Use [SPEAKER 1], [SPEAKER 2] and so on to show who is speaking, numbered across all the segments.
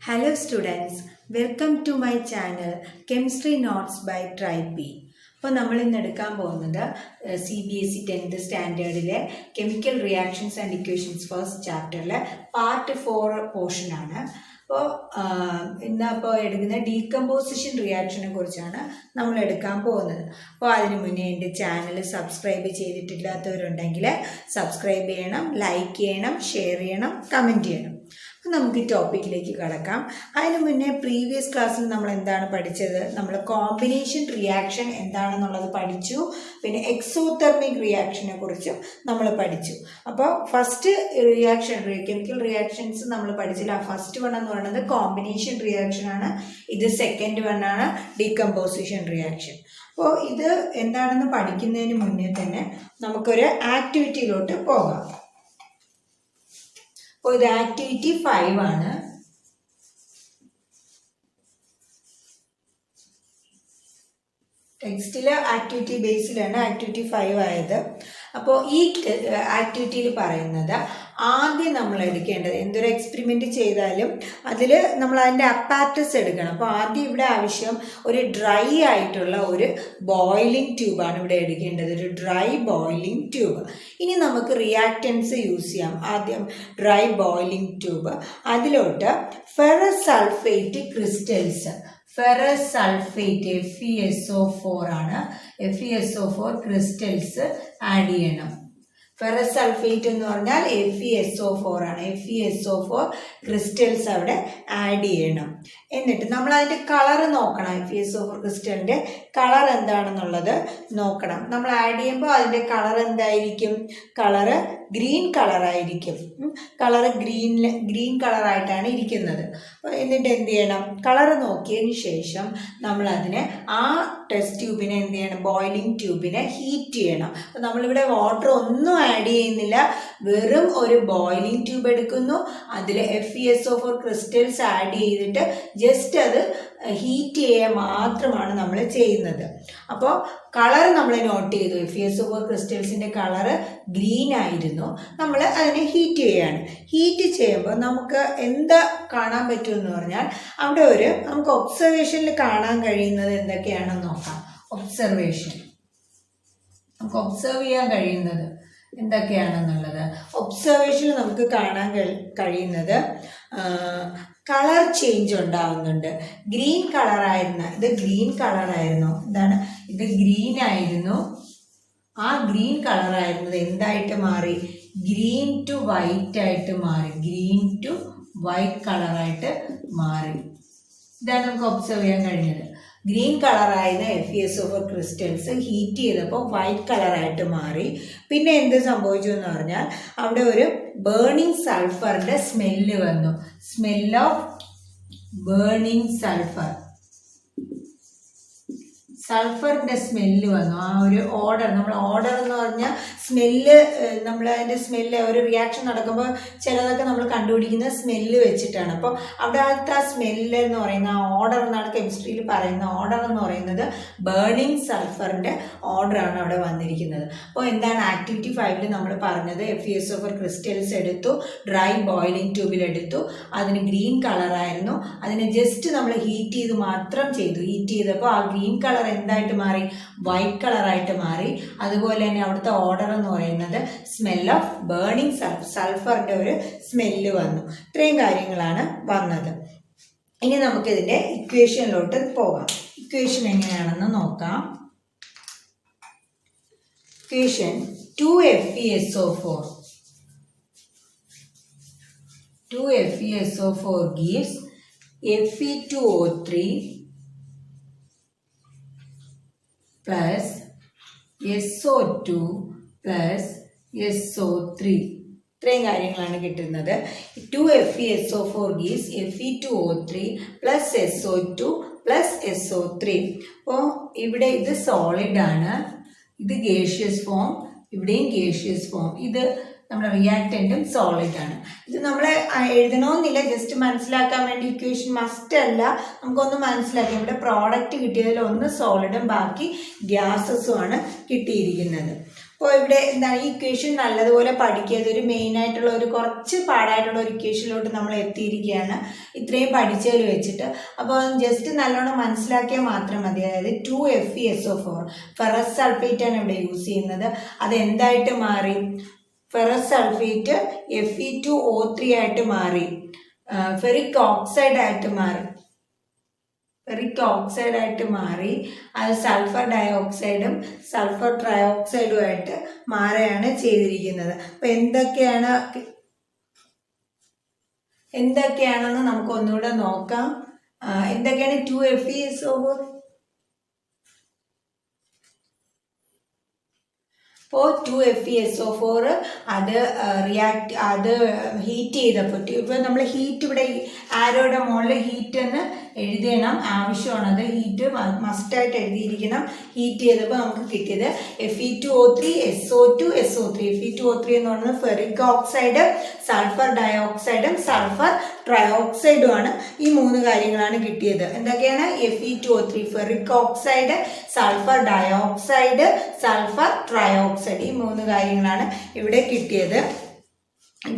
[SPEAKER 1] Hello students, welcome to my channel Chemistry Notes by TryP. അപ്പോൾ നമ്മൾ ഇന്ന് എടുക്കാൻ പോകുന്നത് CBSE 10th സ്റ്റാൻഡേർഡിലെ chemical reactions and equations first ചാപ്റ്ററിലെ പാർട്ട് 4 പോർഷനാണ്. അപ്പോൾ ഇന്നപ്പോൾ എടുക്കുന്ന ഡീകമ്പോസിഷൻ റിയാക്ഷനെ കുറിച്ചാണ് നമ്മൾ എടുക്കാൻ പോകുന്നത്. അപ്പോൾ അതിന് മുന്നേ എൻ്റെ ചാനൽ സബ്സ്ക്രൈബ് ചെയ്തിട്ടില്ലാത്തവരുണ്ടെങ്കിൽ സബ്സ്ക്രൈബ് ചെയ്യണം, ലൈക്ക് ചെയ്യണം, ഷെയർ ചെയ്യണം, കമൻറ്റ് ചെയ്യണം. നമുക്ക് ഈ ടോപ്പിക്കിലേക്ക് കടക്കാം. അതിന് മുന്നേ പ്രീവിയസ് ക്ലാസ്സിൽ നമ്മൾ എന്താണ് പഠിച്ചത്? നമ്മൾ കോമ്പിനേഷൻ റിയാക്ഷൻ എന്താണെന്നുള്ളത് പഠിച്ചു. പിന്നെ എക്സോതെർമിക് റിയാക്ഷനെ കുറിച്ചും നമ്മൾ പഠിച്ചു. അപ്പോൾ ഫസ്റ്റ് റിയാക്ഷൻ കെമിക്കൽ റിയാക്ഷൻസ് നമ്മൾ പഠിച്ചില്ല. ഫസ്റ്റ് വൺ എന്ന് പറയുന്നത് കോമ്പിനേഷൻ റിയാക്ഷൻ ആണ്. ഇത് സെക്കൻഡ് വൺ ആണ് ഡീകമ്പോസിഷൻ റിയാക്ഷൻ. അപ്പോൾ ഇത് എന്താണെന്ന് പഠിക്കുന്നതിന് മുന്നേ തന്നെ നമുക്കൊരു ആക്ടിവിറ്റിയിലോട്ട് പോകാം. അപ്പോൾ ഇത് ആക്ടിവിറ്റി 5 ആണ്. ടെക്സ്റ്റിലെ ആക്ടിവിറ്റി ബേസിലാണ് ആക്ടിവിറ്റി 5 ആയത്. അപ്പോൾ ഈ ആക്ടിവിറ്റിയിൽ പറയുന്നത് ആദ്യം നമ്മൾ എടുക്കേണ്ടത് എന്തൊരു എക്സ്പെരിമെൻറ്റ് ചെയ്താലും അതിൽ നമ്മൾ അതിൻ്റെ അപ്പാരറ്റസ് എടുക്കണം. അപ്പോൾ ആദ്യം ഇവിടെ ആവശ്യം ഒരു ഡ്രൈ ആയിട്ടുള്ള ഒരു ബോയിലിംഗ് ട്യൂബാണ് ഇവിടെ എടുക്കേണ്ടത്, ഒരു ഡ്രൈ ബോയിലിംഗ് ട്യൂബ്. ഇനി നമുക്ക് റിയാക്റ്റൻസ് യൂസ് ചെയ്യാം. ആദ്യം ഡ്രൈ ബോയിലിംഗ് ട്യൂബ്, അതിലോട്ട് ferrous sulphate crystals, ferrous sulphate FeSO4 ആണ്, FeSO4 ക്രിസ്റ്റൽസ് ആഡ് ചെയ്യണം. ഫെറസ് സൾഫേറ്റ് എന്ന് പറഞ്ഞാൽ FeSO4 ആണ്. FeSO4 ക്രിസ്റ്റൽസ് അവിടെ ആഡ് ചെയ്യണം. എന്നിട്ട് നമ്മൾ അതിൻ്റെ കളർ നോക്കണം. FeSO4 ക്രിസ്റ്റലിൻ്റെ കളർ എന്താണെന്നുള്ളത് നോക്കണം. നമ്മൾ ആഡ് ചെയ്യുമ്പോൾ അതിൻ്റെ കളർ എന്തായിരിക്കും? കളറ് ഗ്രീൻ കളറായിരിക്കും. കളറ് ഗ്രീൻ കളറായിട്ടാണ് ഇരിക്കുന്നത്. എന്നിട്ട് എന്ത് ചെയ്യണം? കളർ നോക്കിയതിന് ശേഷം നമ്മളതിനെ ആ ടെസ്റ്റ് ട്യൂബിനെ എന്ത് ചെയ്യണം? ബോയിലിംഗ് ട്യൂബിനെ ഹീറ്റ് ചെയ്യണം. അപ്പോൾ നമ്മളിവിടെ വാട്ടർ ഒന്നും ആഡ് ചെയ്യുന്നില്ല, വെറും ഒരു ബോയിലിംഗ് ട്യൂബ് എടുക്കുന്നു, അതിൽ FeSO4 ക്രിസ്റ്റൽസ് ആഡ് ചെയ്തിട്ട് ജസ്റ്റ് അത് ഹീറ്റ് ചെയ്യുക മാത്രമാണ് നമ്മൾ ചെയ്യുന്നത്. അപ്പോൾ കളർ നമ്മൾ നോട്ട് ചെയ്തു. FeSO4 ക്രിസ്റ്റൽസിൻ്റെ കളറ് ഗ്രീൻ ആയിരുന്നു. നമ്മൾ അതിനെ ഹീറ്റ് ചെയ്യുകയാണ്. ഹീറ്റ് ചെയ്യുമ്പോൾ നമുക്ക് എന്താ കാണാൻ പറ്റുമെന്ന് പറഞ്ഞാൽ അവിടെ നമുക്ക് ഒബ്സർവേഷനിൽ കാണാൻ കഴിയുന്നത് എന്തൊക്കെയാണെന്ന് നോക്കാം. നമുക്ക് ഒബ്സർവ് ചെയ്യാൻ കഴിയുന്നത് എന്തൊക്കെയാണെന്നുള്ളത് ഒബ്സർവേഷനിൽ നമുക്ക് കാണാൻ കഴിയുന്നത് കളർ ചേഞ്ച് ഉണ്ടാവുന്നുണ്ട്. ഗ്രീൻ കളറായിരുന്ന ഇത് ഗ്രീൻ കളറായിരുന്നു. എന്താണ് ഇത്? ഗ്രീൻ ആയിരുന്നു. ആ ഗ്രീൻ കളറായിരുന്നത് എന്തായിട്ട് മാറി? ഗ്രീൻ ടു വൈറ്റ് ആയിട്ട് മാറി. ഗ്രീൻ ടു വൈറ്റ് കളറായിട്ട് മാറി. ഇതാണ് നമുക്ക് ഒബ്സർവ് ചെയ്യാൻ കഴിഞ്ഞത്. ഗ്രീൻ കളറായിരുന്ന FeSO4 ക്രിസ്റ്റൽസ് ഹീറ്റ് ചെയ്തപ്പോൾ വൈറ്റ് കളറായിട്ട് മാറി. പിന്നെ എന്ത് സംഭവിച്ചു എന്ന് പറഞ്ഞാൽ അവിടെ ഒരു ബേണിംഗ് സൾഫറിൻ്റെ സ്മെല്ല് വന്നു. സ്മെൽ ഓഫ് ബേണിംഗ് സൾഫറിൻ്റെ സ്മെല്ല് വന്നു. ആ ഒരു ഓർഡർ, നമ്മൾ ഓർഡർ എന്ന് പറഞ്ഞാൽ സ്മെല്ല്, നമ്മൾ അതിൻ്റെ സ്മെല്ല് ഒരു റിയാക്ഷൻ നടക്കുമ്പോൾ ചിലതൊക്കെ നമ്മൾ കണ്ടുപിടിക്കുന്ന സ്മെല്ല് വെച്ചിട്ടാണ്. അപ്പോൾ അവിടെ ആ സ്മെല്ല് എന്ന് പറയുന്ന ആ ഓർഡർ എന്നാണ് കെമിസ്ട്രിയിൽ പറയുന്ന ഓർഡർ എന്ന് പറയുന്നത് ബേണിംഗ് സൾഫറിൻ്റെ ഓർഡറാണ് അവിടെ വന്നിരിക്കുന്നത്. അപ്പോൾ എന്താണ് ആക്ടിവിറ്റി 5 നമ്മൾ പറഞ്ഞത്? FeSO4 ക്രിസ്റ്റൽസ് എടുത്തു, ഡ്രൈ ബോയിലിംഗ് ട്യൂബിലെടുത്തു, അതിന് ഗ്രീൻ കളറായിരുന്നു. അതിനെ ജസ്റ്റ് നമ്മൾ ഹീറ്റ് ചെയ്ത് മാത്രം ചെയ്തു. ഹീറ്റ് ചെയ്തപ്പോൾ ആ ഗ്രീൻ കളർ എന്തായിട്ട് മാറി? വൈറ്റ് കളറായിട്ട് മാറി. അതുപോലെ തന്നെ അവിടുത്തെ ഓർഡർ എന്ന് പറയുന്നത് സ്മെൽ ഓഫ് ബേണിംഗ് സൾഫറിൻ്റെ ഒരു സ്മെല്ല് വന്നു. ഇത്രയും കാര്യങ്ങളാണ് വന്നത്. ഇനി നമുക്കിതിൻ്റെ ഇക്വേഷനിലോട്ട് പോകാം. ഇക്വേഷൻ എങ്ങനെയാണെന്ന് നോക്കാം. Equation 2FeSO4 gives Fe2O3 plus SO2 plus SO3. ഇത്രയും കാര്യങ്ങളാണ് കിട്ടുന്നത്. 2FeSO4 gives Fe2O3 plus SO2 plus SO3. അപ്പോൾ ഇവിടെ ഇത് സോളിഡ് ആണ്, ഇത് ഗേഷ്യസ് ഫോം, ഇവിടെയും ഗേഷ്യസ് ഫോം. ഇത് നമ്മുടെ റിയാക്റ്റൻറ്റും സോളിഡ് ആണ്. ഇത് നമ്മൾ എഴുതണമെന്നില്ല, ജസ്റ്റ് മനസ്സിലാക്കാൻ വേണ്ടി. ഇക്വേഷൻ മസ്റ്റ് അല്ല, നമുക്കൊന്ന് മനസ്സിലാക്കാം. ഇവിടെ പ്രോഡക്റ്റ് കിട്ടിയതിൽ ഒന്ന് സോളിഡും ബാക്കി ഗ്യാസസും ആണ് കിട്ടിയിരിക്കുന്നത്. അപ്പോൾ ഇവിടെ എന്താണ് ഈ ഇക്വേഷൻ നല്ലതുപോലെ പഠിക്കുക. ഇതൊരു മെയിനായിട്ടുള്ള ഒരു കുറച്ച് പാടായിട്ടുള്ള ഒരു ഇക്വേഷനിലോട്ട് നമ്മൾ എത്തിയിരിക്കുകയാണ് ഇത്രയും പഠിച്ചതിൽ വെച്ചിട്ട്. അപ്പോൾ ജസ്റ്റ് നല്ലോണം മനസ്സിലാക്കിയാൽ മാത്രം മതി. അതായത് 2FeSO4 ഫെറസ് സൾഫേറ്റ് ആണ് ഇവിടെ യൂസ് ചെയ്യുന്നത്. അത് എന്തായിട്ട് മാറി? ഫെറസ് സൾഫേറ്റ് Fe2O3 ആയിട്ട് മാറി, ഫെറിക് ഓക്സൈഡ് ആയിട്ട് മാറി, അത് സൾഫർ ഡയോക്സൈഡും സൾഫർ ട്രയോക്സൈഡുമായിട്ട് മാറുകയാണ് ചെയ്തിരിക്കുന്നത്. അപ്പം എന്തൊക്കെയാണെന്ന് നമുക്ക് ഒന്നുകൂടെ നോക്കാം. എന്തൊക്കെയാണ് 2FeSO4? അപ്പോൾ 2FeSO4 അത് ഹീറ്റ് ചെയ്തപ്പോൾ ഇപ്പോൾ നമ്മൾ ഹീറ്റ് ഇവിടെ ആരോയുടെ മുകളിൽ ഹീറ്റ് എന്ന് എഴുതണം, ആവശ്യമാണ്. അത് ഹീറ്റ് മസ്റ്റായിട്ട് എഴുതിയിരിക്കണം. ഹീറ്റ് ചെയ്തപ്പോൾ നമുക്ക് കിട്ടിയത് Fe2O3 SO2 SO3. Fe2O3 എന്ന് പറയുന്നത് ഫെറിക് ഓക്സൈഡ്, സൾഫർ ഡയോക്സൈഡും സൾഫർ ട്രയോക്സൈഡുമാണ്. ഈ 3 കാര്യങ്ങളാണ് കിട്ടിയത്. എന്തൊക്കെയാണ്? Fe2O3 ferric oxide, sulphur dioxide, sulphur trioxide. ഈ 3 കാര്യങ്ങളാണ് ഇവിടെ കിട്ടിയത്.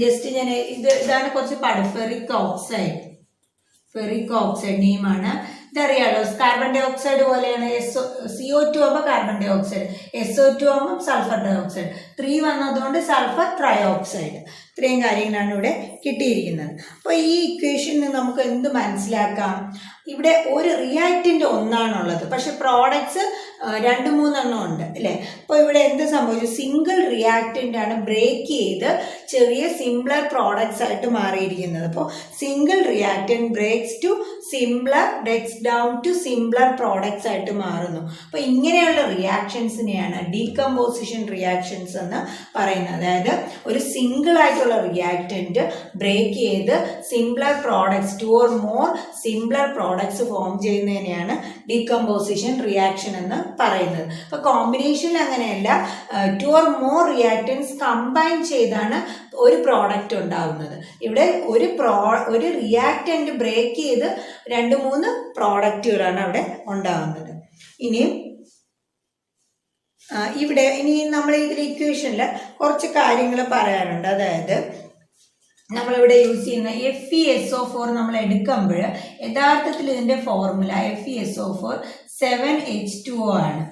[SPEAKER 1] ജസ്റ്റ് ഞാൻ ഇതാണ് കുറച്ച് ഫെറിക് ഓക്സൈഡ് നെയിമാണ്. ഇതറിയാലോ, കാർബൺ ഡൈ ഓക്സൈഡ് പോലെയാണ്. CO2 ആകുമ്പോൾ കാർബൺ ഡൈ ഓക്സൈഡ്, SO2 ആകുമ്പോൾ സൾഫർ ഡൈ ഓക്സൈഡ്, 3 വന്നതുകൊണ്ട് സൾഫർ ട്രയോക്സൈഡ്. ഇത്രയും കാര്യങ്ങളാണ് ഇവിടെ കിട്ടിയിരിക്കുന്നത്. അപ്പോൾ ഈ ഇക്വേഷനിൽ നിന്ന് നമുക്ക് എന്ത് മനസ്സിലാക്കാം? ഇവിടെ ഒരു റിയാക്റ്റൻ്റ് ഒന്നാണുള്ളത്, പക്ഷെ പ്രോഡക്ട്സ് 2-3 ഉണ്ട് അല്ലേ? അപ്പോൾ ഇവിടെ എന്ത് സംഭവിച്ചു? സിംഗിൾ റിയാക്റ്റൻ്റ് ആണ് ബ്രേക്ക് ചെയ്ത് ചെറിയ സിംപ്ലർ പ്രോഡക്ട്സ് ആയിട്ട് മാറിയിരിക്കുന്നത്. അപ്പോൾ single reactant breaks down to simpler products ആയിട്ട് മാറുന്നു. അപ്പോൾ ഇങ്ങനെയുള്ള റിയാക്ഷൻസിനെയാണ് ഡീകമ്പോസിഷൻ റിയാക്ഷൻസ് എന്ന് പറയുന്നത്. അതായത് ഒരു സിംഗിൾ ആയിട്ടുള്ള റിയാക്റ്റൻ്റ് ബ്രേക്ക് ചെയ്ത് simpler products 2 or more simpler products form ചെയ്യുന്നതിനെയാണ് ഡീകമ്പോസിഷൻ റിയാക്ഷൻ എന്ന് പറയുന്നത്. അപ്പോൾ കോമ്പിനേഷനിൽ അങ്ങനെയല്ല, 2 or more റിയാക്റ്റൻസ് കമ്പൈൻ ചെയ്താണ് ഒരു പ്രോഡക്റ്റ് ഉണ്ടാകുന്നത്. ഇവിടെ ഒരു റിയാക്റ്റൻ്റ് ബ്രേക്ക് ചെയ്ത് 2-3 പ്രോഡക്റ്റുകളാണ് അവിടെ ഉണ്ടാകുന്നത്. ഇനി നമ്മൾ ഇതിൽ ഇക്വേഷനിൽ കുറച്ച് കാര്യങ്ങൾ പറയാനുണ്ട്. അതായത് നമ്മളിവിടെ യൂസ് ചെയ്യുന്ന FeSO4 നമ്മൾ എടുക്കുമ്പോൾ യഥാർത്ഥത്തിൽ ഇതിൻ്റെ ഫോർമുല FeSO4 7H2O ആണ്.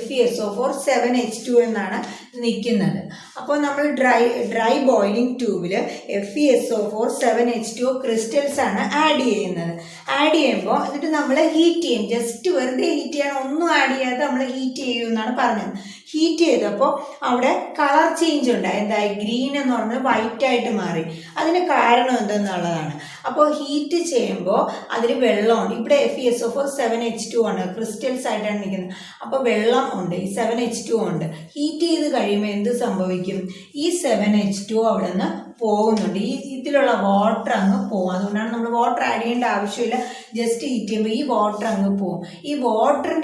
[SPEAKER 1] FeSO4 7H2 എന്നാണ് നിൽക്കുന്നത്. അപ്പോൾ നമ്മൾ ഡ്രൈ ബോയിലിംഗ് ട്യൂബിൽ FeSO4 7H2O ക്രിസ്റ്റൽസ് ആണ് ആഡ് ചെയ്യുന്നത്. ആഡ് ചെയ്യുമ്പോൾ എന്നിട്ട് നമ്മൾ ഹീറ്റ് ചെയ്യും. ജസ്റ്റ് വെറുതെ ഹീറ്റ് ചെയ്യണം, ഒന്നും ആഡ് ചെയ്യാതെ നമ്മൾ ഹീറ്റ് ചെയ്യുമെന്നാണ് പറഞ്ഞത്. ഹീറ്റ് ചെയ്തപ്പോൾ അവിടെ കളർ ചേഞ്ച് ഉണ്ടായി. എന്തായി? ഗ്രീൻ എന്ന് പറഞ്ഞത് വൈറ്റ് ആയിട്ട് മാറി. അതിന് കാരണം എന്തെന്നുള്ളതാണ്. അപ്പോൾ ഹീറ്റ് ചെയ്യുമ്പോൾ അതിൽ വെള്ളമുണ്ട്. ഇവിടെ FeSO4 7H2 ആണ്, ക്രിസ്റ്റൽസ് ആയിട്ടാണ് നിൽക്കുന്നത്. അപ്പോൾ വെള്ളം ഉണ്ട്, ഈ 7H2 ഉണ്ട്. ഹീറ്റ് ചെയ്ത് കഴിയുമ്പോൾ എന്ത് സംഭവിക്കും? ഈ 7H2 അവിടെ നിന്ന് പോകുന്നുണ്ട്. ഇതിലുള്ള വാട്ടർ അങ്ങ് പോകും. അതുകൊണ്ടാണ് നമ്മൾ വാട്ടർ ആഡ് ചെയ്യേണ്ട ആവശ്യമില്ല. ജസ്റ്റ് ഹീറ്റ് ചെയ്യുമ്പോൾ ഈ വാട്ടർ അങ്ങ് പോകും. ഈ വാട്ടർ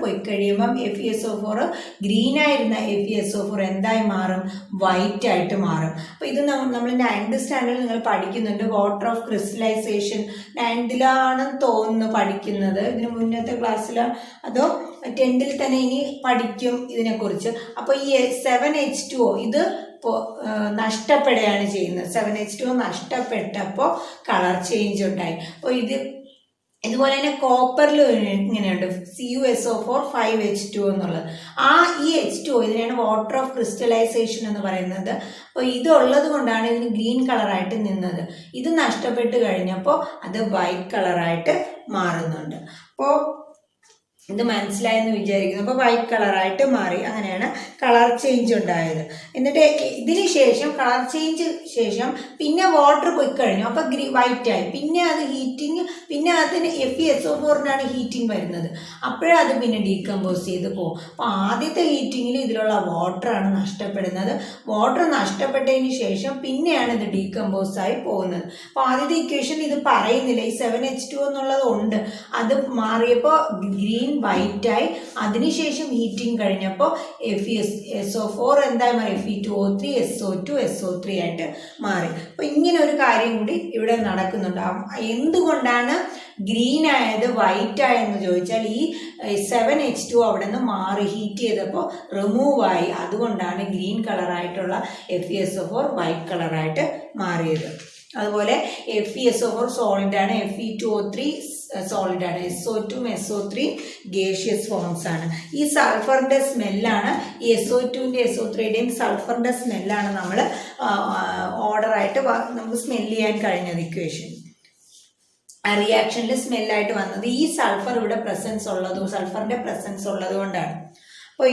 [SPEAKER 1] പോയി കഴിയുമ്പം FeSO4 ഗ്രീനായിരുന്ന FeSO4 എന്തായി മാറും? വൈറ്റ് ആയിട്ട് മാറും. അപ്പോൾ ഇത് നമ്മൾ 9th സ്റ്റാൻഡേർഡിൽ നിങ്ങൾ പഠിക്കുന്നുണ്ട്. വാട്ടർ ഓഫ് ക്രിസ്റ്റലൈസേഷൻ 9th തോന്നുന്നു പഠിക്കുന്നത്. ഇതിന് മുന്നത്തെ ക്ലാസ്സിലോ അതോ 10th തന്നെ ഇനി പഠിക്കും ഇതിനെക്കുറിച്ച്. അപ്പോൾ ഈ 7H2O ഇത് നഷ്ടപ്പെടുകയാണ് ചെയ്യുന്നത്. 7H2O നഷ്ടപ്പെട്ടപ്പോൾ കളർ ചേഞ്ച് ഉണ്ടായി. അപ്പോൾ ഇതുപോലെ തന്നെ കോപ്പറിൽ ഇങ്ങനെയുണ്ട് CuSO4 5H2 എന്നുള്ളത്. ഈ H2O ഇതിനെയാണ് വാട്ടർ ഓഫ് ക്രിസ്റ്റലൈസേഷൻ എന്ന് പറയുന്നത്. അപ്പോൾ ഇതുള്ളത് കൊണ്ടാണ് ഇതിന് ഗ്രീൻ കളറായിട്ട് നിന്നത്. ഇത് നഷ്ടപ്പെട്ട് കഴിഞ്ഞപ്പോൾ അത് വൈറ്റ് കളറായിട്ട് മാറുന്നുണ്ട്. അപ്പോൾ ഇത് മനസ്സിലായെന്ന് വിചാരിക്കുന്നു. അപ്പോൾ വൈറ്റ് കളറായിട്ട് മാറി. അങ്ങനെയാണ് കളർ ചേഞ്ച് ഉണ്ടായത്. എന്നിട്ട് ഇതിന് ശേഷം കളർ ചേഞ്ച് ശേഷം പിന്നെ വാട്ടർ പോയി കഴിഞ്ഞു. അപ്പോൾ വൈറ്റായി. പിന്നെ അത് ഹീറ്റിങ്, പിന്നെ അതിന് FeSO4-നാണ് ഹീറ്റിംഗ് വരുന്നത്. അപ്പോഴത് പിന്നെ ഡീകമ്പോസ് ചെയ്ത് പോകും. അപ്പോൾ ആദ്യത്തെ ഹീറ്റിങ്ങിൽ ഇതിലുള്ള വാട്ടറാണ് നഷ്ടപ്പെടുന്നത്. വാട്ടർ നഷ്ടപ്പെട്ടതിന് ശേഷം പിന്നെയാണ് ഇത് ഡീകമ്പോസ് ആയി പോകുന്നത്. അപ്പോൾ ആദ്യത്തെ ഇക്വേഷൻ ഇത് പറയുന്നില്ല. ഈ 7H2 എന്നുള്ളത് ഉണ്ട്. അത് മാറിയപ്പോൾ ഗ്രീൻ വൈറ്റായി. അതിനുശേഷം ഹീറ്റിംഗ് കഴിഞ്ഞപ്പോൾ FeSO4 എന്തായി മാറി? Fe2O3 SO2 SO3 ആയിട്ട് മാറി. അപ്പോൾ ഇങ്ങനെ ഒരു കാര്യം കൂടി ഇവിടെ നടക്കുന്നുണ്ട്. എന്തുകൊണ്ടാണ് ഗ്രീൻ ആയത് വൈറ്റ് ആയെന്ന് ചോദിച്ചാൽ ഈ 7H2 അവിടെ നിന്ന് മാറി ഹീറ്റ് ചെയ്തപ്പോൾ റിമൂവ് ആയി. അതുകൊണ്ടാണ് ഗ്രീൻ കളറായിട്ടുള്ള FeSO4 വൈറ്റ് കളറായിട്ട് മാറിയത്. അതുപോലെ FeSO4 സോളിഡ് ആണ്, Fe2O3 സോളിഡ് ആണ്, SO2 SO3 ഗേഷ്യസ് ഫോംസ് ആണ്. ഈ സൾഫറിന്റെ സ്മെല്ലാണ്, ഈ SO2ന്റെ SO3യുടെയും സൾഫറിന്റെ സ്മെല്ലാണ് നമ്മൾ ഓർഡറായിട്ട് നമുക്ക് സ്മെല് ചെയ്യാൻ കഴിഞ്ഞത്. ഇക്വേഷൻ ആ റിയാക്ഷനിൽ സ്മെല്ലായിട്ട് വന്നത് ഈ സൾഫർ ഇവിടെ സൾഫറിന്റെ പ്രസൻസ് ഉള്ളത് കൊണ്ടാണ്. അപ്പോൾ